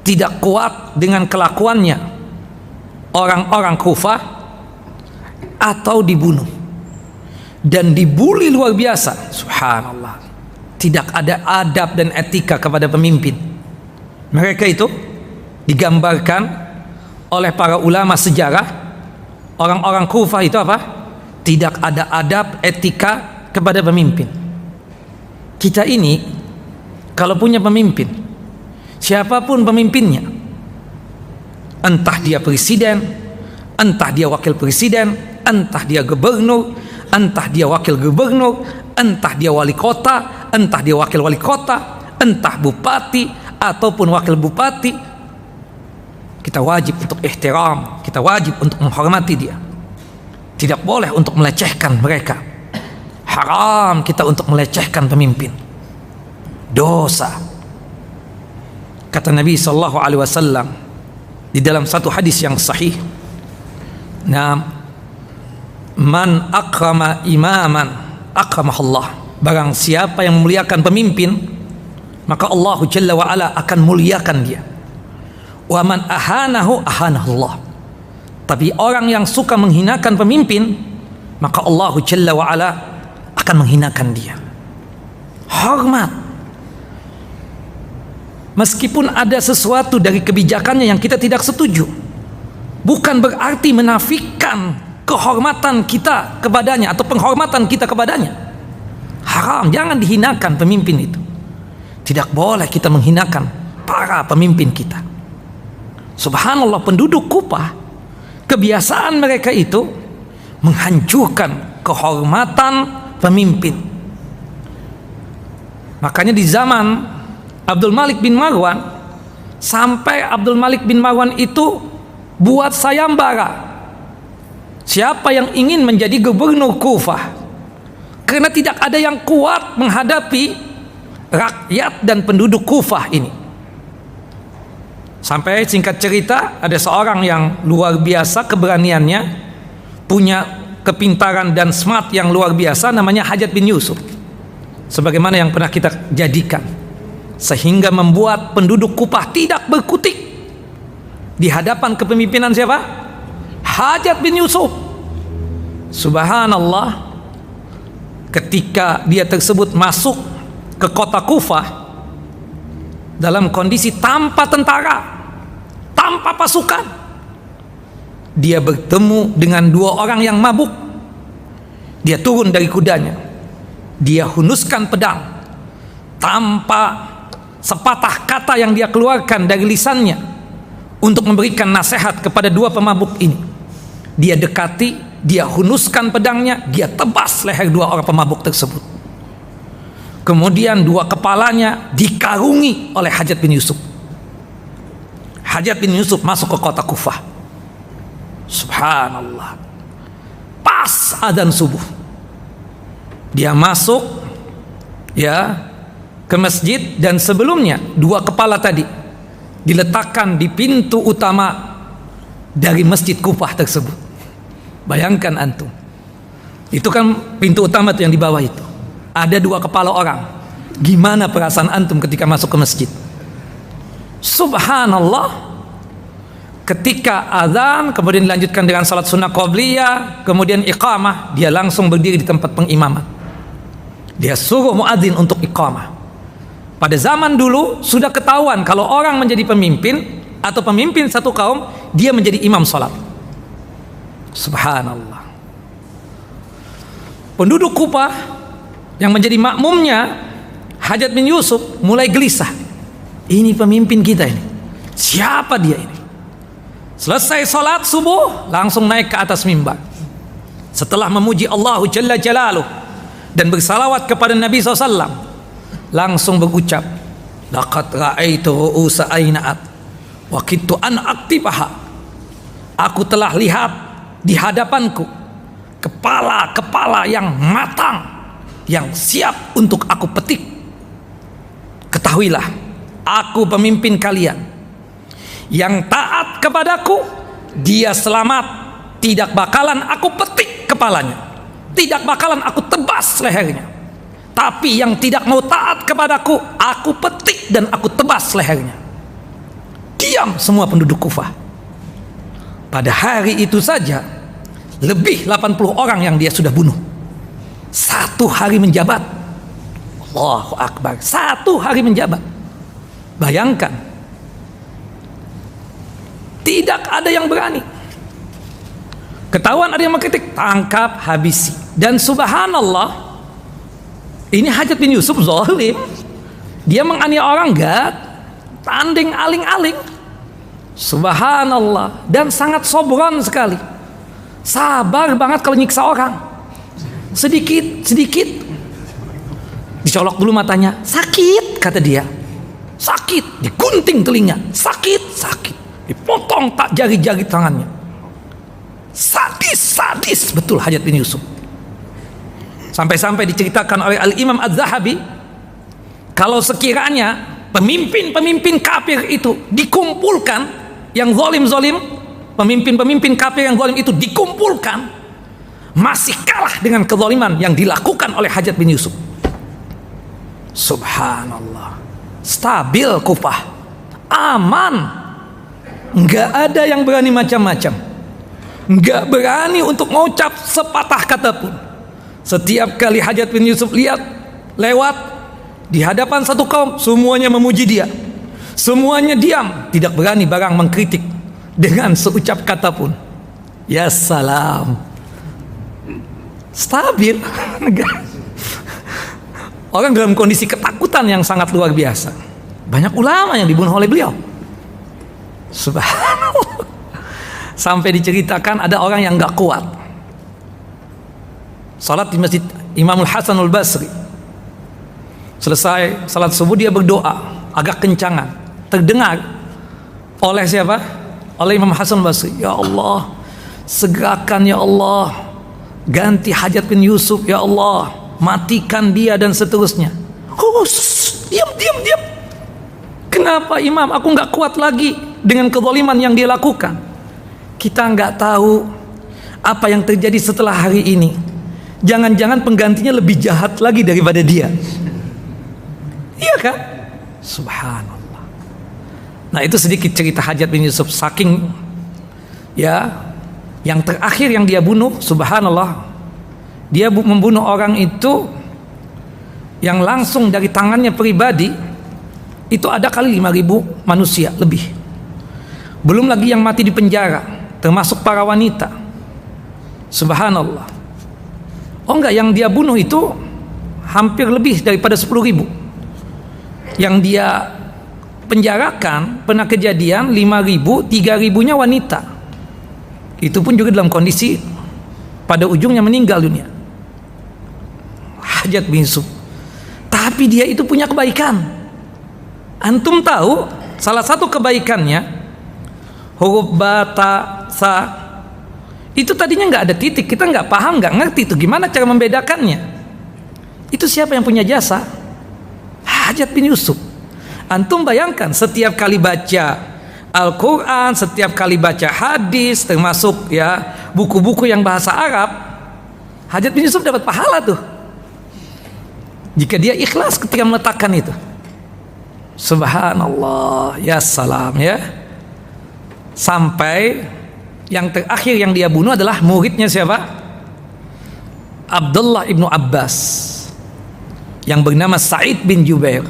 tidak kuat dengan kelakuannya orang-orang Kufah, atau dibunuh dan dibuli luar biasa. Subhanallah. Tidak ada adab dan etika kepada pemimpin. Mereka itu digambarkan oleh para ulama sejarah, orang-orang Kufah itu apa? Tidak ada adab etika kepada pemimpin. Kita ini kalau punya pemimpin, siapapun pemimpinnya, entah dia presiden, entah dia wakil presiden, entah dia gubernur, entah dia wakil gubernur, entah dia wali kota, entah dia wakil wali kota, entah bupati ataupun wakil bupati, kita wajib untuk ihtiram, kita wajib untuk menghormati dia. Tidak boleh untuk melecehkan mereka. Haram kita untuk melecehkan pemimpin. Dosa. Kata Nabi sallallahu alaihi wasallam di dalam satu hadis yang sahih, man akrama imaman akramahullah. Barang siapa yang memuliakan pemimpin, maka Allah Jalla wa Ala akan muliakan dia. Wa man ahanahu ahanahullah. Tapi orang yang suka menghinakan pemimpin, maka Allah Jalla wa Ala akan menghinakan dia. Hormat. Meskipun ada sesuatu dari kebijakannya yang kita tidak setuju, bukan berarti menafikan kehormatan kita kepadanya atau penghormatan kita kepadanya. Haram, jangan dihinakan pemimpin itu. Tidak boleh kita menghinakan para pemimpin kita. Subhanallah, penduduk Kufah, kebiasaan mereka itu menghancurkan kehormatan pemimpin. Makanya di zaman Abdul Malik bin Marwan, sampai Abdul Malik bin Marwan itu buat sayembara, siapa yang ingin menjadi gubernur Kufah, karena tidak ada yang kuat menghadapi rakyat dan penduduk Kufah ini. Sampai singkat cerita, ada seorang yang luar biasa keberaniannya, punya kepintaran dan smart yang luar biasa, namanya Hajjaj bin Yusuf, sebagaimana yang pernah kita jadikan, sehingga membuat penduduk Kufah tidak berkutik di hadapan kepemimpinan siapa? Hajjaj bin Yusuf. Subhanallah, ketika dia tersebut masuk ke kota Kufah dalam kondisi tanpa tentara, tanpa pasukan, dia bertemu dengan dua orang yang mabuk. Dia turun dari kudanya, dia hunuskan pedang, tanpa sepatah kata yang dia keluarkan dari lisannya untuk memberikan nasihat kepada dua pemabuk ini. Dia dekati, dia hunuskan pedangnya, dia tebas leher dua orang pemabuk tersebut. Kemudian dua kepalanya dikarungi oleh Hajjaj bin Yusuf. Hajjaj bin Yusuf masuk ke kota Kufah. Subhanallah, pas adzan subuh dia masuk ke masjid, dan sebelumnya dua kepala tadi diletakkan di pintu utama dari masjid Kufah tersebut. Bayangkan antum, itu kan pintu utama itu yang di bawah itu, ada dua kepala orang. Gimana perasaan antum ketika masuk ke masjid? Subhanallah, ketika azan kemudian dilanjutkan dengan salat sunnah qabliyah, kemudian iqamah, dia langsung berdiri di tempat pengimaman. Dia suruh muadzin untuk iqamah. Pada zaman dulu sudah ketahuan kalau orang menjadi pemimpin atau pemimpin satu kaum, dia menjadi imam salat. Subhanallah. Penduduk Kufah yang menjadi makmumnya Hajjaj bin Yusuf mulai gelisah. Ini pemimpin kita ini, siapa dia ini? Selesai salat subuh, langsung naik ke atas mimbar. Setelah memuji Allah Jalla Jalaluh dan bersalawat kepada Nabi SAW, langsung berucap, laqad ra'aitu ru'usa aina'at wa kittu an aktibaha. Aku telah lihat di hadapanku kepala-kepala yang matang, yang siap untuk aku petik. Ketahuilah, aku pemimpin kalian. Yang taat kepadaku, dia selamat. Tidak bakalan aku petik kepalanya, tidak bakalan aku tebas lehernya. Tapi yang tidak mau taat kepadaku, aku petik dan aku tebas lehernya. Diam semua penduduk Kufah. Pada hari itu saja lebih 80 orang yang dia sudah bunuh. Satu hari menjabat. Allahu Akbar. Satu hari menjabat. Bayangkan, tidak ada yang berani. Ketahuan ada yang mengkritik, tangkap, habisi. Dan subhanallah, ini Hajjaj bin Yusuf zalim. Dia menganiaya orang, enggak tanding aling-aling. Subhanallah, dan sangat sobron sekali. Sabar banget kalau nyiksa orang. Sedikit dicolok dulu matanya, sakit kata dia. Sakit, digunting telinga, sakit. Dipotong tak jari-jari tangannya. Sadis betul Hajjaj bin Yusuf. Sampai-sampai diceritakan oleh Al-Imam Az-Zahabi, kalau sekiranya pemimpin-pemimpin kafir itu dikumpulkan, yang zalim-zalim, pemimpin-pemimpin kafir yang zalim itu dikumpulkan, masih kalah dengan kezaliman yang dilakukan oleh Hajjaj bin Yusuf. Subhanallah. Stabil Kufah, aman, nggak ada yang berani macam-macam, nggak berani untuk mengucap sepatah kata pun. Setiap kali Hajjaj bin Yusuf lewat di hadapan satu kaum, semuanya memuji dia, semuanya diam, tidak berani barang mengkritik dengan seucap kata pun. Ya salam, stabil. Orang dalam kondisi ketakutan yang sangat luar biasa. Banyak ulama yang dibunuh oleh beliau. Subhanallah. Sampai diceritakan ada orang yang gak kuat salat di masjid Imamul Hasanul Basri. Selesai salat subuh dia berdoa agak kencangan, terdengar oleh siapa? Oleh Imam Hasan Basri. Ya Allah, segerakan ya Allah, ganti Hajjaj bin Yusuf ya Allah, matikan dia dan seterusnya. Diam. Kenapa Imam? Aku nggak kuat lagi. dengan kezaliman yang dia lakukan. Kita nggak tahu apa yang terjadi setelah hari ini. Jangan-jangan penggantinya lebih jahat lagi daripada dia. Iya kan? Subhanallah. Nah, itu sedikit cerita Hajjaj bin Yusuf. Saking ya, yang terakhir yang dia bunuh, subhanallah, dia membunuh orang itu yang langsung dari tangannya pribadi itu ada kali 5.000 manusia lebih. Belum lagi yang mati di penjara, termasuk para wanita. Subhanallah. Oh enggak, yang dia bunuh itu hampir lebih daripada 10.000. Yang dia penjarakan pernah kejadian 5.000, 3.000-nya wanita. Itu pun juga dalam kondisi pada ujungnya meninggal dunia. Hajjaj bin Yusuf. Tapi dia itu punya kebaikan. Antum tahu salah satu kebaikannya, huruf bata sa itu tadinya nggak ada titik, kita nggak paham, nggak ngerti itu gimana cara membedakannya. Itu siapa yang punya jasa? Hajjaj bin Yusuf. Antum bayangkan setiap kali baca Al-Quran, setiap kali baca hadis, termasuk ya buku-buku yang bahasa Arab, Hajjaj bin Yusuf dapat pahala tuh, jika dia ikhlas ketika meletakkan itu. Subhanallah, ya salam ya. Sampai yang terakhir yang dia bunuh adalah muridnya siapa? Abdullah ibnu Abbas, yang bernama Sa'id bin Jubair.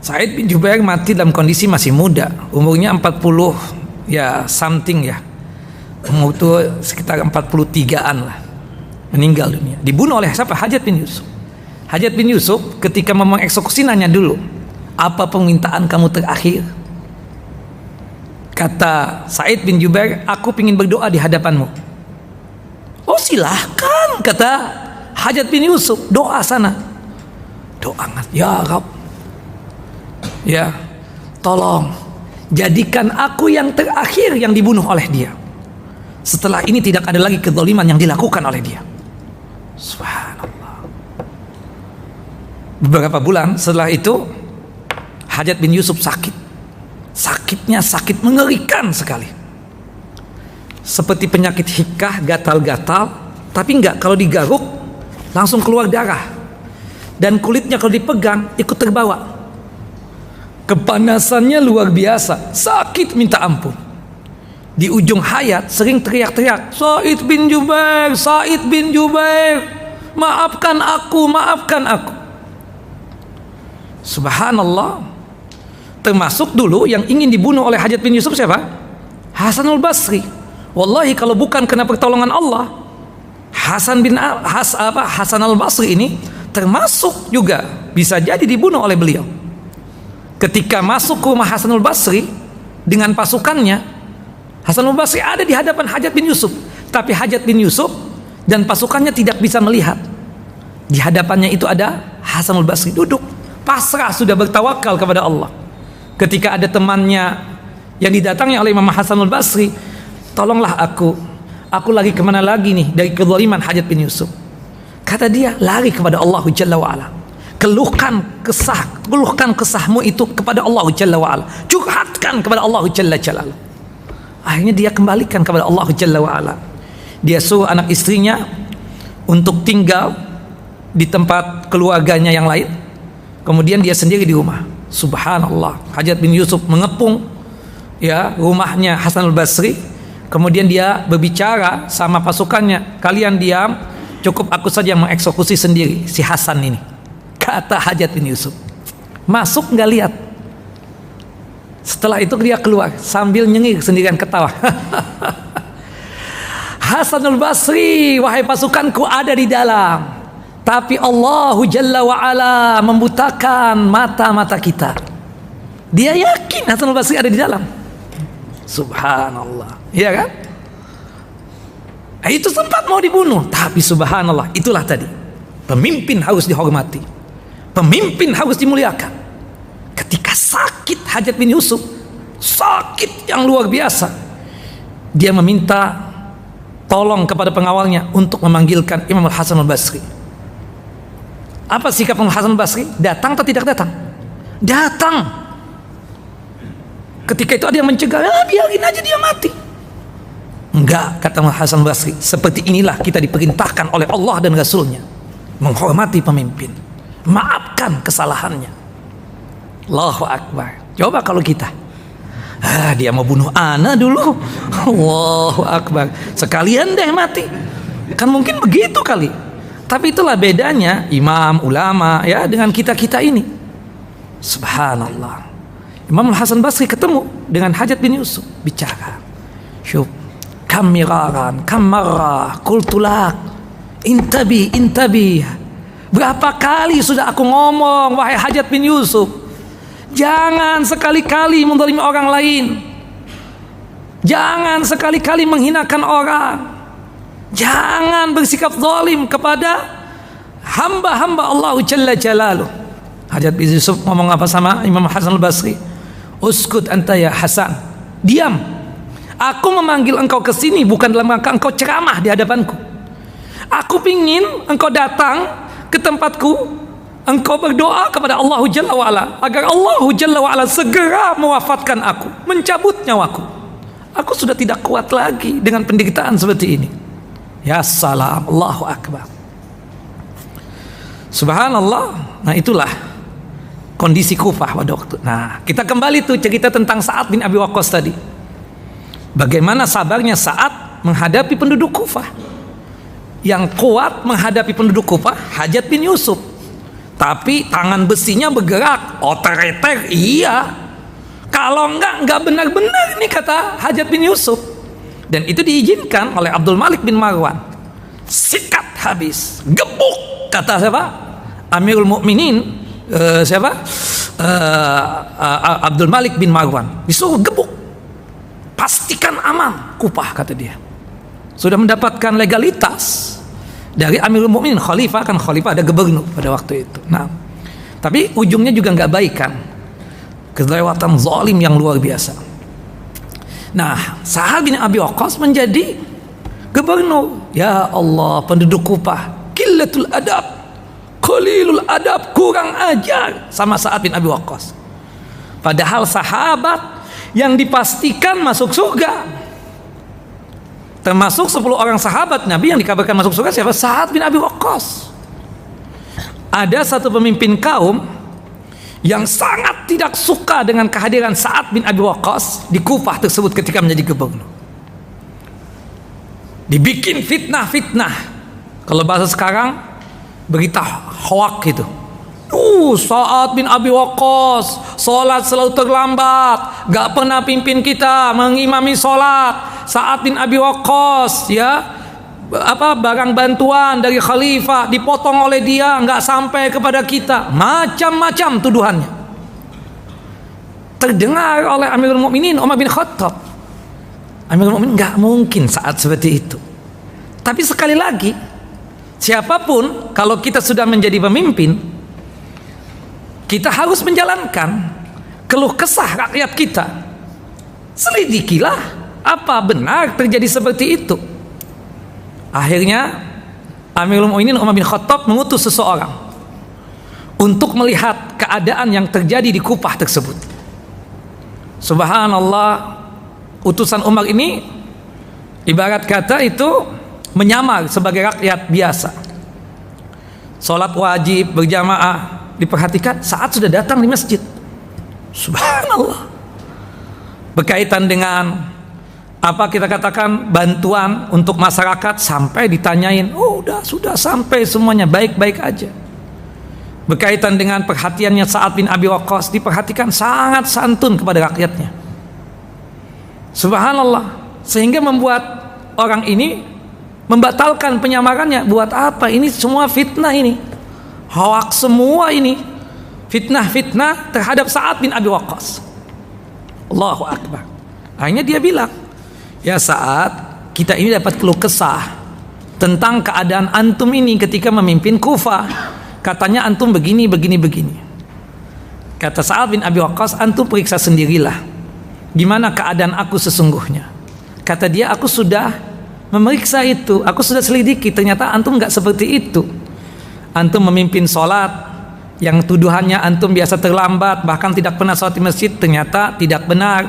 Sa'id bin Jubair mati dalam kondisi masih muda, umurnya 40 ya something ya, umur itu sekitar 43-an lah, meninggal dunia. Dibunuh oleh siapa? Hajjaj bin Yusuf. Hajjaj bin Yusuf ketika mau mengeksekusi nanya dulu, apa permintaan kamu terakhir? Kata Sa'id bin Jubair, aku ingin berdoa di hadapanmu. Oh silahkan, kata Hajjaj bin Yusuf, doa sana. Doa, ya Rabb, ya tolong jadikan aku yang terakhir yang dibunuh oleh dia. Setelah ini tidak ada lagi kezaliman yang dilakukan oleh dia. Subhanallah. Beberapa bulan setelah itu Hajjaj bin Yusuf sakit. Sakitnya sakit mengerikan sekali, seperti penyakit hikah, gatal-gatal. Tapi enggak, kalau digaruk langsung keluar darah, dan kulitnya kalau dipegang ikut terbawa. Kepanasannya luar biasa, sakit minta ampun. Di ujung hayat sering teriak-teriak, Sa'id bin Jubair, Sa'id bin Jubair, maafkan aku, maafkan aku. Subhanallah. Termasuk dulu yang ingin dibunuh oleh Hajjaj bin Yusuf siapa? Hasanul Basri. Wallahi kalau bukan karena pertolongan Allah, Hasan al Basri ini termasuk juga bisa jadi dibunuh oleh beliau. Ketika masuk ke rumah Hasanul Basri dengan pasukannya, Hasanul Basri ada di hadapan Hajjaj bin Yusuf, tapi Hajjaj bin Yusuf dan pasukannya tidak bisa melihat. Di hadapannya itu ada Hasanul Basri duduk pasrah, sudah bertawakal kepada Allah. Ketika ada temannya yang didatangi oleh Imam Hasanul Basri, tolonglah aku lagi kemana lagi nih dari kezaliman Hajjaj bin Yusuf. Kata dia, lari kepada Allah Jalla wa'ala, keluhkan kesahmu itu kepada Allah Jalla wa'ala, curhatkan kepada Allah Jalla Jalal. Akhirnya dia kembalikan kepada Allah Jalla wa'ala. Dia suruh anak istrinya untuk tinggal di tempat keluarganya yang lain, kemudian dia sendiri di rumah. Subhanallah, Hajjaj bin Yusuf mengepung ya rumahnya Hasanul Basri. Kemudian dia berbicara sama pasukannya, kalian diam, cukup aku saja yang mengeksekusi sendiri si Hasan ini, kata Hajjaj bin Yusuf. Masuk nggak lihat. Setelah itu dia keluar sambil nyengir sendirian ketawa. Hasanul Basri, wahai pasukanku ada di dalam, tapi Allah Jalla wa'ala membutakan mata-mata kita. Dia yakin Hasanul Basri ada di dalam. Subhanallah, iya kan? Itu sempat mau dibunuh, tapi subhanallah, itulah tadi, pemimpin harus dihormati, pemimpin harus dimuliakan. Ketika sakit Hajjaj bin Yusuf, sakit yang luar biasa, dia meminta tolong kepada pengawalnya untuk memanggilkan Imam Hasan al-Basri. Apa sikap Imam Hasan al-Basri? Datang atau tidak datang? Datang. Ketika itu ada yang mencegah, biarin aja dia mati. Enggak, kata Hasan Basri, seperti inilah kita diperintahkan oleh Allah dan Rasulnya, menghormati pemimpin, maafkan kesalahannya. Allahu Akbar. Coba kalau kita, dia mau bunuh ana dulu, Allahu Akbar, sekalian deh mati. Kan mungkin begitu kali. Tapi itulah bedanya imam, ulama ya dengan kita-kita ini. Subhanallah. Imam Hasan Basri ketemu dengan Hajjaj bin Yusuf, bicara. Syuf, kamiraran, kamarah, kultulak, intabi. Berapa kali sudah aku ngomong, wahai Hajjaj bin Yusuf, jangan sekali-kali menzalimi orang lain. Jangan sekali-kali menghinakan orang. Jangan bersikap zalim kepada hamba-hamba Allah Jalla Jalaluh. Hajjaj bin Yusuf ngomong apa sama Imam Hasan Basri? Uskut anta ya Hasan, diam. Aku memanggil engkau ke sini bukan dalam rangka engkau ceramah di hadapanku. Aku pingin engkau datang ke tempatku, engkau berdoa kepada Allah Jalla wa'ala agar Allah Jalla wa'ala segera mewafatkan aku, mencabut nyawaku. Aku sudah tidak kuat lagi dengan penderitaan seperti ini. Ya salam, Allahu Akbar. Subhanallah. Nah itulah kondisi Kufah pada waktu. Nah kita kembali tuh cerita tentang Sa'ad bin Abi Waqqas tadi. Bagaimana sabarnya Sa'ad menghadapi penduduk Kufah. Yang kuat menghadapi penduduk Kufah Hajjaj bin Yusuf. Tapi tangan besinya bergerak, otoriter iya. Kalau enggak benar-benar ini kata Hajjaj bin Yusuf. Dan itu diizinkan oleh Abdul Malik bin Marwan. Sikat habis, gebuk kata siapa? Amirul Mukminin Abdul Malik bin Marwan disuruh gebuk. Pastikan aman Kufah kata dia. Sudah mendapatkan legalitas dari Amirul Mukminin, khalifah kan, khalifah ada gubernur pada waktu itu. Nah, tapi ujungnya juga nggak baik kan, kelewatan zalim yang luar biasa. Nah, Sa'ad bin Abi Waqqas menjadi gubernur. Ya Allah, penduduk Kufah qillatul adab, qalilul adab, kurang ajar sama Sa'ad bin Abi Waqqas. Padahal sahabat yang dipastikan masuk surga, termasuk 10 orang sahabat Nabi yang dikabarkan masuk surga siapa? Sa'ad bin Abi Waqqas. Ada satu pemimpin kaum yang sangat tidak suka dengan kehadiran Sa'ad bin Abi Waqqas di Kufah tersebut ketika menjadi gubernur. Dibikin fitnah-fitnah. Kalau bahasa sekarang berita hoak gitu. Sa'ad bin Abi Waqqas sholat selalu terlambat, gak pernah pimpin kita mengimami sholat. Sa'ad bin Abi Waqqas ya, barang bantuan dari khalifah dipotong oleh dia, nggak sampai kepada kita. Macam-macam tuduhannya terdengar oleh Amirul Mukminin Umar bin Khattab. Amirul Mukminin nggak mungkin saat seperti itu. Tapi sekali lagi, siapapun kalau kita sudah menjadi pemimpin, kita harus menjalankan keluh kesah rakyat kita. Selidikilah apa benar terjadi seperti itu. Akhirnya Amirul Mukminin Umar bin Khattab mengutus seseorang untuk melihat keadaan yang terjadi di Kufah tersebut. Subhanallah, utusan Umar ini ibarat kata itu menyamar sebagai rakyat biasa. Sholat wajib berjamaah diperhatikan saat sudah datang di masjid. Subhanallah. Berkaitan dengan apa kita katakan bantuan untuk masyarakat, sampai ditanyain, sudah sampai semuanya, baik-baik aja. Berkaitan dengan perhatiannya Sa'ad bin Abi Waqqas, diperhatikan sangat santun kepada rakyatnya. Subhanallah, sehingga membuat orang ini membatalkan penyamarannya. Buat apa? Ini semua fitnah, ini hoaks semua, ini fitnah-fitnah terhadap Sa'ad bin Abi Waqqas. Allahu Akbar. Akhirnya dia bilang, ya Sa'ad, kita ini dapat keluh kesah tentang keadaan antum ini ketika memimpin Kufah. Katanya antum begini. Kata Sa'ad bin Abi Waqqas, antum periksa sendirilah gimana keadaan aku sesungguhnya. Kata dia, aku sudah memeriksa itu, aku sudah selidiki, ternyata antum gak seperti itu. Antum memimpin sholat yang tuduhannya antum biasa terlambat, bahkan tidak pernah sholat di masjid, ternyata tidak benar.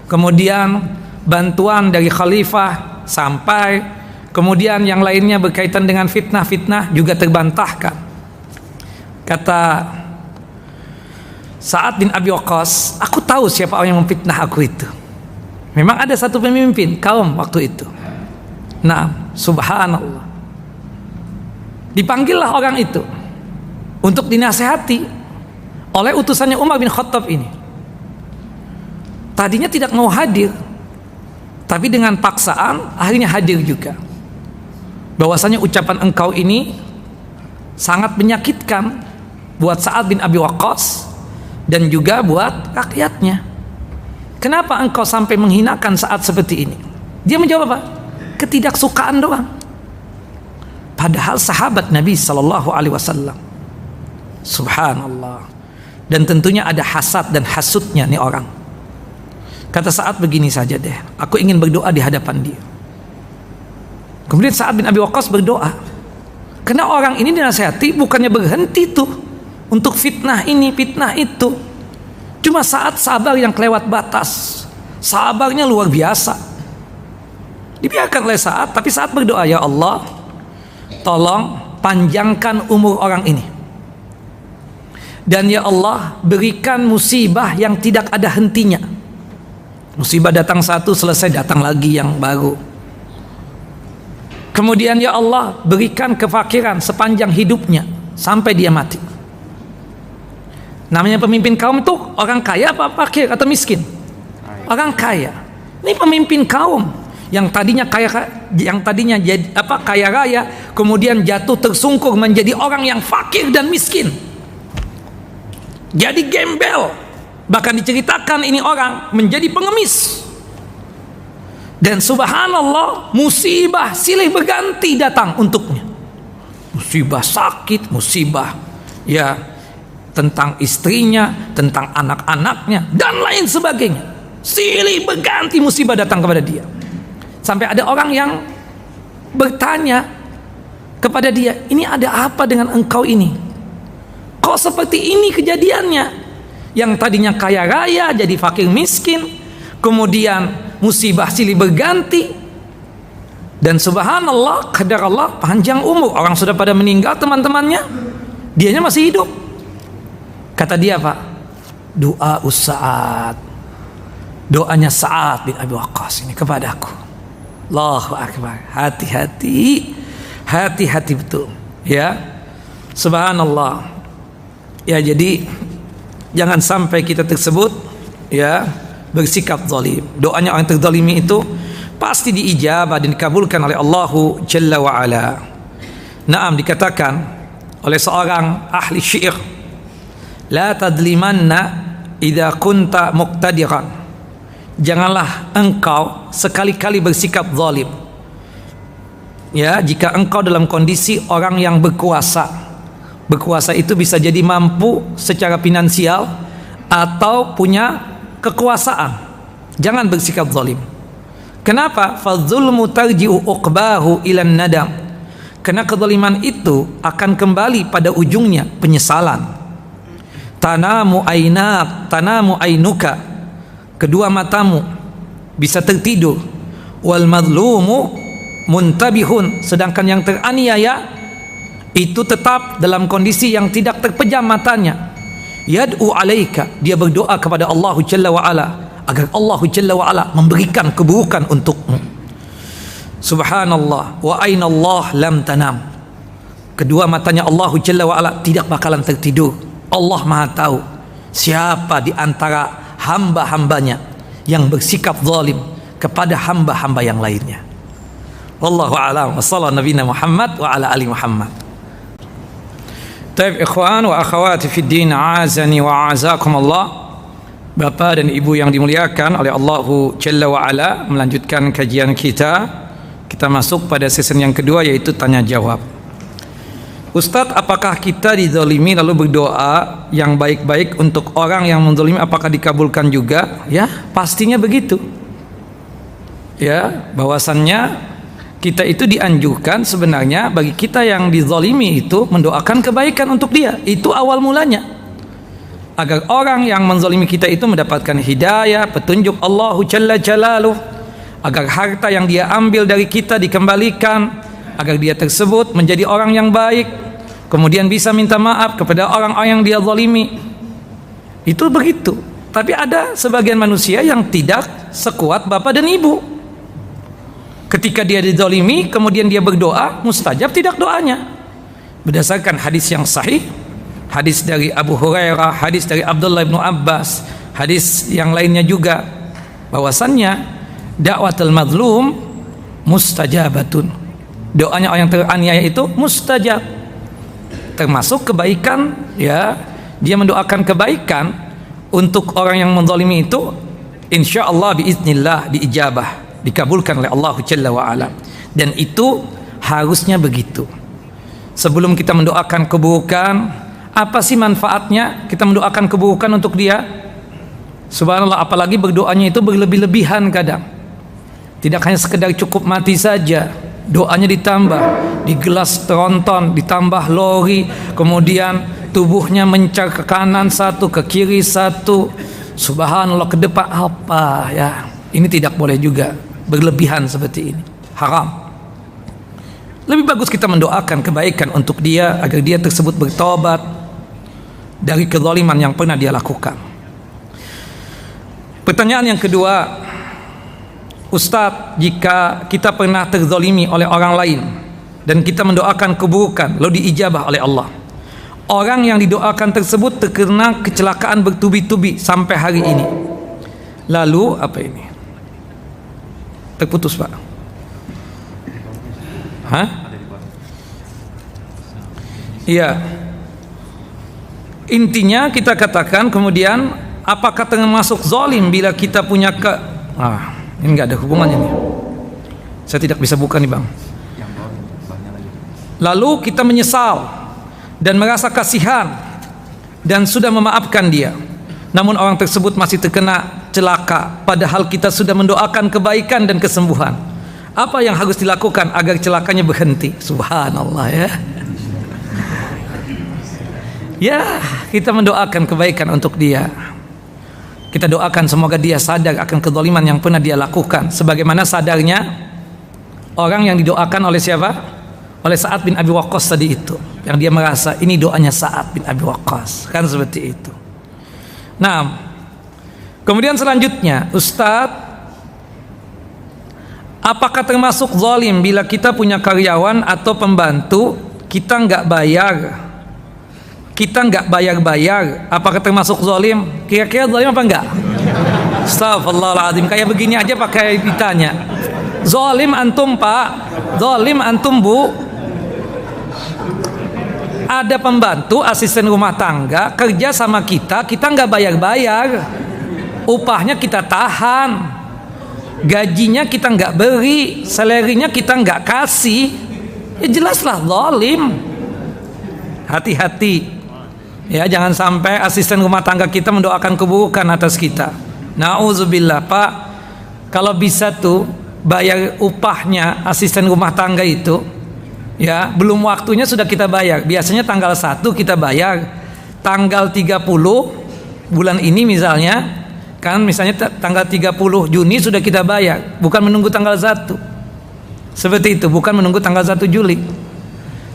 Kemudian bantuan dari khalifah sampai, kemudian yang lainnya berkaitan dengan fitnah-fitnah juga terbantahkan. Kata Sa'ad bin Abi Waqqas, aku tahu siapa orang yang memfitnah aku itu. Memang ada satu pemimpin kaum waktu itu. Nah, subhanallah. Dipanggillah orang itu untuk dinasehati oleh utusannya Umar bin Khattab ini. Tadinya tidak mau hadir, tapi dengan paksaan akhirnya hadir juga. Bahwasanya ucapan engkau ini sangat menyakitkan buat Sa'ad bin Abi Waqqas dan juga buat rakyatnya. Kenapa engkau sampai menghinakan Sa'ad seperti ini? Dia menjawab apa? Ketidaksukaan doang. Padahal sahabat Nabi sallallahu alaihi wasallam. Subhanallah. Dan tentunya ada hasad dan hasutnya nih orang. Kata Sa'ad, begini saja deh, aku ingin berdoa di hadapan dia. Kemudian Sa'ad bin Abi Waqqas berdoa. Karena orang ini dinasihati bukannya berhenti tuh untuk fitnah ini, fitnah itu. Cuma Sa'ad sabar yang kelewat batas. Sabarnya luar biasa. Dibiarkan oleh Sa'ad, tapi Sa'ad berdoa, ya Allah, tolong panjangkan umur orang ini. Dan ya Allah, berikan musibah yang tidak ada hentinya. Musibah datang satu, selesai datang lagi yang baru. Kemudian ya Allah, berikan kefakiran sepanjang hidupnya sampai dia mati. Namanya pemimpin kaum itu orang kaya apa fakir atau miskin? Orang kaya. Ini pemimpin kaum yang tadinya jadi kaya raya, kemudian jatuh tersungkur menjadi orang yang fakir dan miskin. Jadi gembel. Bahkan diceritakan ini orang menjadi pengemis. Dan subhanallah, musibah silih berganti datang untuknya. Musibah sakit, musibah ya tentang istrinya, tentang anak-anaknya, dan lain sebagainya. Silih berganti musibah datang kepada dia. Sampai ada orang yang bertanya kepada dia, ini ada apa dengan engkau ini? Kok seperti ini kejadiannya? Yang tadinya kaya raya jadi fakir miskin, kemudian musibah silih berganti. Dan subhanallah, qadar Allah panjang umur. Orang sudah pada meninggal teman-temannya, dianya masih hidup. Kata dia, Pak, doa Sa'ad, doanya Sa'ad bin Abi Waqqas ini kepadaku. Allahu Akbar. Hati-hati, hati-hati betul, ya. Subhanallah. Ya, jadi jangan sampai kita tersebut ya bersikap zalim. Doanya orang terzalimi itu pasti diijabah dan dikabulkan oleh Allahu Jalla wa Ala. Naam, dikatakan oleh seorang ahli syair, la tadlimanna idza kunta muqtadiran. Janganlah engkau sekali-kali bersikap zalim. Ya, jika engkau dalam kondisi orang yang berkuasa. Berkuasa itu bisa jadi mampu secara finansial atau punya kekuasaan. Jangan bersikap zalim. Kenapa? Fadzulmu tarji'u uqbahu ilan nadam. Karena kezaliman itu akan kembali pada ujungnya penyesalan. Tanamu ainuka, kedua matamu bisa tertidur. Wal madlumu muntabihun, sedangkan yang teraniaya itu tetap dalam kondisi yang tidak terpejam matanya. Yad'u alaika, dia berdoa kepada Allah Jalla wa Ala agar Allah Jalla wa Ala memberikan keburukan untukmu. Subhanallah, wa aina Allah lam tanam. Kedua matanya Allah Jalla wa Ala tidak bakalan tertidur. Allah Maha tahu siapa di antara hamba-hambanya yang bersikap zalim kepada hamba-hamba yang lainnya. Wallahu a'lam. Wa sallallahu nabiyana Muhammad wa ala ali Muhammad. Taib ikhwan wa akhawati fid din, azani wa azakum Allah. Bapak dan Ibu yang dimuliakan oleh Allahu Jalla wa Ala, melanjutkan kajian kita. Kita masuk pada season yang kedua, yaitu tanya jawab. Ustadz, apakah kita dizalimi lalu berdoa yang baik-baik untuk orang yang menzalimi, apakah dikabulkan juga? Ya, pastinya begitu. Ya, bahwasannya kita itu dianjurkan sebenarnya bagi kita yang dizalimi itu mendoakan kebaikan untuk dia. Itu awal mulanya, agar orang yang menzalimi kita itu mendapatkan hidayah, petunjuk Allahu Jalla Jalaluh, agar harta yang dia ambil dari kita dikembalikan, agar dia tersebut menjadi orang yang baik, kemudian bisa minta maaf kepada orang-orang yang dia zalimi. Itu begitu. Tapi ada sebagian manusia yang tidak sekuat bapak dan ibu. Ketika dia dizalimi, kemudian dia berdoa, mustajab tidak doanya. Berdasarkan hadis yang sahih, hadis dari Abu Hurairah, hadis dari Abdullah bin Abbas, hadis yang lainnya juga, bahwasannya dakwatul mazlum mustajabatun. Doanya orang yang teraniaya itu mustajab. Termasuk kebaikan, ya, dia mendoakan kebaikan untuk orang yang menzalimi itu, insyaallah biiznillah diijabah, dikabulkan oleh Allah Jalla wa Ala. Dan itu harusnya begitu. Sebelum kita mendoakan keburukan, apa sih manfaatnya kita mendoakan keburukan untuk dia? Subhanallah, apalagi berdoanya itu berlebih-lebihan kadang. Tidak hanya sekedar cukup mati saja, doanya ditambah, di gelas tronton ditambah lori, kemudian tubuhnya mencar ke kanan satu, ke kiri satu, subhanallah, ke depan, apa ya? Ini tidak boleh juga, berlebihan seperti ini, haram. Lebih bagus kita mendoakan kebaikan untuk dia, agar dia tersebut bertobat dari kezaliman yang pernah dia lakukan. Pertanyaan yang kedua, Ustadz, jika kita pernah terzalimi oleh orang lain dan kita mendoakan keburukan lalu diijabah oleh Allah, orang yang didoakan tersebut terkena kecelakaan bertubi-tubi sampai hari ini, lalu apa ini? Terputus, Pak. Hah? Iya. Intinya kita katakan kemudian, apakah termasuk zalim bila kita punya ini nggak ada hubungannya nih. Saya tidak bisa buka nih, Bang. Lalu kita menyesal dan merasa kasihan dan sudah memaafkan dia, namun orang tersebut masih terkena celaka, padahal kita sudah mendoakan kebaikan dan kesembuhan. Apa yang harus dilakukan agar celakanya berhenti? Subhanallah, ya. Ya, kita mendoakan kebaikan untuk dia. Kita doakan semoga dia sadar akan kezaliman yang pernah dia lakukan, sebagaimana sadarnya orang yang didoakan oleh siapa? Oleh Sa'ad bin Abi Waqqas tadi itu, yang dia merasa ini doanya Sa'ad bin Abi Waqqas, kan seperti itu. Nah, kemudian selanjutnya, Ustadz, apakah termasuk zalim bila kita punya karyawan atau pembantu kita nggak bayar? Apakah termasuk zalim? Kira-kira zalim apa enggak? Astagfirullahaladzim, kayak begini aja pakai ditanya. Zalim antum, Pak? Zalim antum, Bu? Ada pembantu, asisten rumah tangga kerja sama kita nggak bayar, upahnya kita tahan, gajinya kita nggak beri, salarinya kita nggak kasih, ya jelaslah zalim. Hati-hati, ya, jangan sampai asisten rumah tangga kita mendoakan keburukan atas kita. Nauzubillah, Pak. Kalau bisa tuh bayar upahnya asisten rumah tangga itu, ya, belum waktunya sudah kita bayar. Biasanya tanggal 1 kita bayar, tanggal 30 bulan ini misalnya, kan misalnya tanggal 30 Juni sudah kita bayar, bukan menunggu tanggal 1. Seperti itu, bukan menunggu tanggal 1 Juli.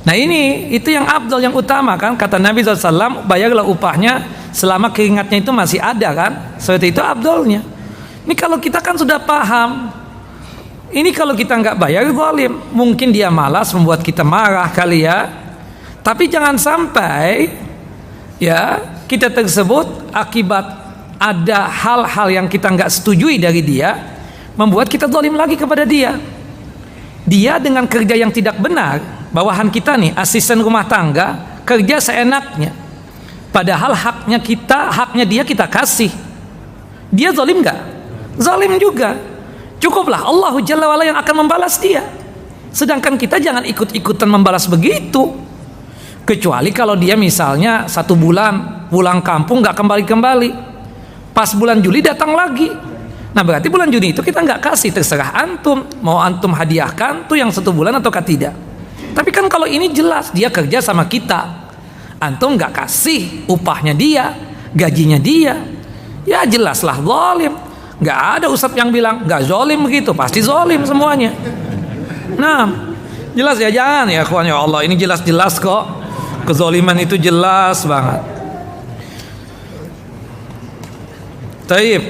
Nah, itu yang afdal, yang utama, kan kata Nabi SAW, bayarlah upahnya selama keringatnya itu masih ada, kan. Seperti itu afdalnya. Ini kalau kita kan sudah paham, ini kalau kita nggak bayar zalim. Mungkin dia malas membuat kita marah kali, ya. Tapi jangan sampai, ya, kita tersebut akibat ada hal-hal yang kita nggak setujui dari dia membuat kita zalim lagi kepada dia. Dia dengan kerja yang tidak benar, bawahan kita nih, asisten rumah tangga, kerja seenaknya, padahal haknya dia kita kasih. Dia zalim nggak? Zalim juga. Cukuplah Allah Jalla wa'ala yang akan membalas dia. Sedangkan kita jangan ikut-ikutan membalas begitu. Kecuali kalau dia misalnya 1 bulan pulang kampung nggak kembali-kembali, pas bulan Juli datang lagi, Nah berarti bulan Juni itu kita nggak kasih, terserah antum mau antum hadiahkan tuh yang 1 bulan atau tidak. Tapi kan kalau ini jelas dia kerja sama kita, antum nggak kasih upahnya dia, gajinya dia, ya jelaslah zalim. Nggak ada ustadz yang bilang nggak zalim begitu, pasti zalim semuanya. Nah jelas ya, jangan ya kawan, ya Allah ini jelas-jelas kok kezaliman itu jelas banget. Taib.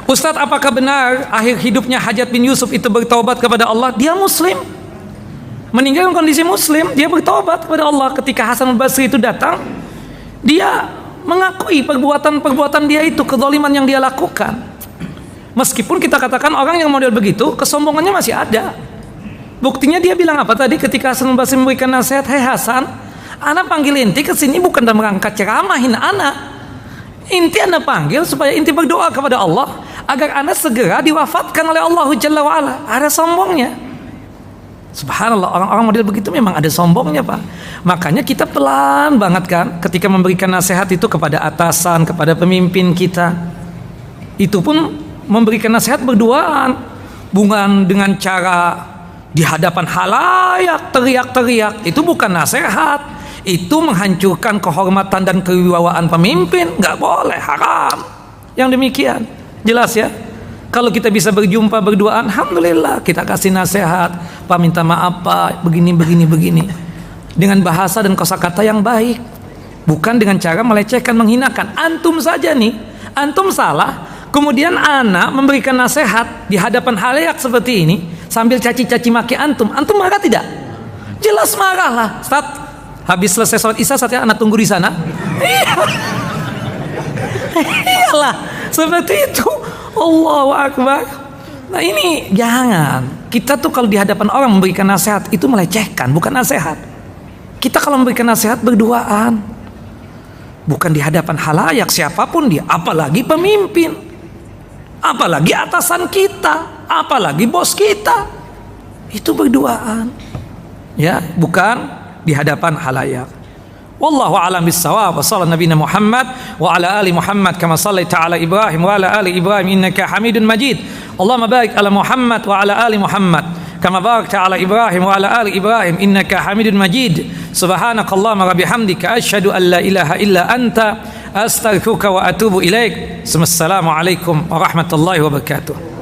Ustadz, apakah benar akhir hidupnya Hajjaj bin Yusuf itu bertaubat kepada Allah? Dia muslim, meninggal dalam kondisi muslim, dia bertaubat kepada Allah. Ketika Hasan al-Basri itu datang, dia mengakui perbuatan dia itu, kezaliman yang dia lakukan. Meskipun kita katakan orang yang model begitu, kesombongannya masih ada. Buktinya dia bilang apa tadi ketika Hasan al-Basri memberikan nasihat, "Hei Hasan, ana panggil inti ke sini bukan dalam rangka ceramahin ana. Inti anda panggil supaya inti berdoa kepada Allah agar anda segera diwafatkan oleh Allah Jalla wa'ala." Ada sombongnya. Subhanallah, orang-orang model begitu memang ada sombongnya Pak. Makanya kita pelan banget kan ketika memberikan nasihat itu kepada atasan, kepada pemimpin kita. Itu pun memberikan nasihat berduaan, bukan dengan cara di hadapan halayak teriak-teriak. Itu bukan nasihat. Itu menghancurkan kehormatan dan kewibawaan pemimpin, nggak boleh, haram. Yang demikian, jelas ya. Kalau kita bisa berjumpa berduaan, alhamdulillah, kita kasih nasihat, Pak minta maaf Pak, begini, dengan bahasa dan kosakata yang baik, bukan dengan cara melecehkan, menghinakan. Antum saja nih, antum salah, kemudian anak memberikan nasihat di hadapan halayak seperti ini, sambil caci-caci maki antum marah tidak? Jelas marah lah. Ustaz, habis selesai sholat isya saatnya anak tunggu di sana. Iyalah, seperti itu. Allahu Akbar. Nah ini jangan. Kita tuh kalau di hadapan orang memberikan nasihat itu melecehkan, bukan nasihat. Kita kalau memberikan nasihat berduaan, bukan di hadapan halayak siapapun dia, apalagi pemimpin, apalagi atasan kita, apalagi bos kita. Itu berduaan, ya, bukan di hadapan halayak. Wallahu a'lam bis-shawab. Wa sallallahu nabiyana Muhammad wa ala ali Muhammad kama shallaita ala Ibrahim wa ala ali Ibrahim innaka Hamidun Majid. Allahumma barik ala Muhammad wa ala ali Muhammad kama barakta ala Ibrahim wa ala ali Ibrahim innaka Hamidun Majid. Subhanakallahumma wa bihamdika asyhadu an la ilaha illa anta astaghfiruka wa atubu ilaik. Assalamu alaikum warahmatullahi wabarakatuh.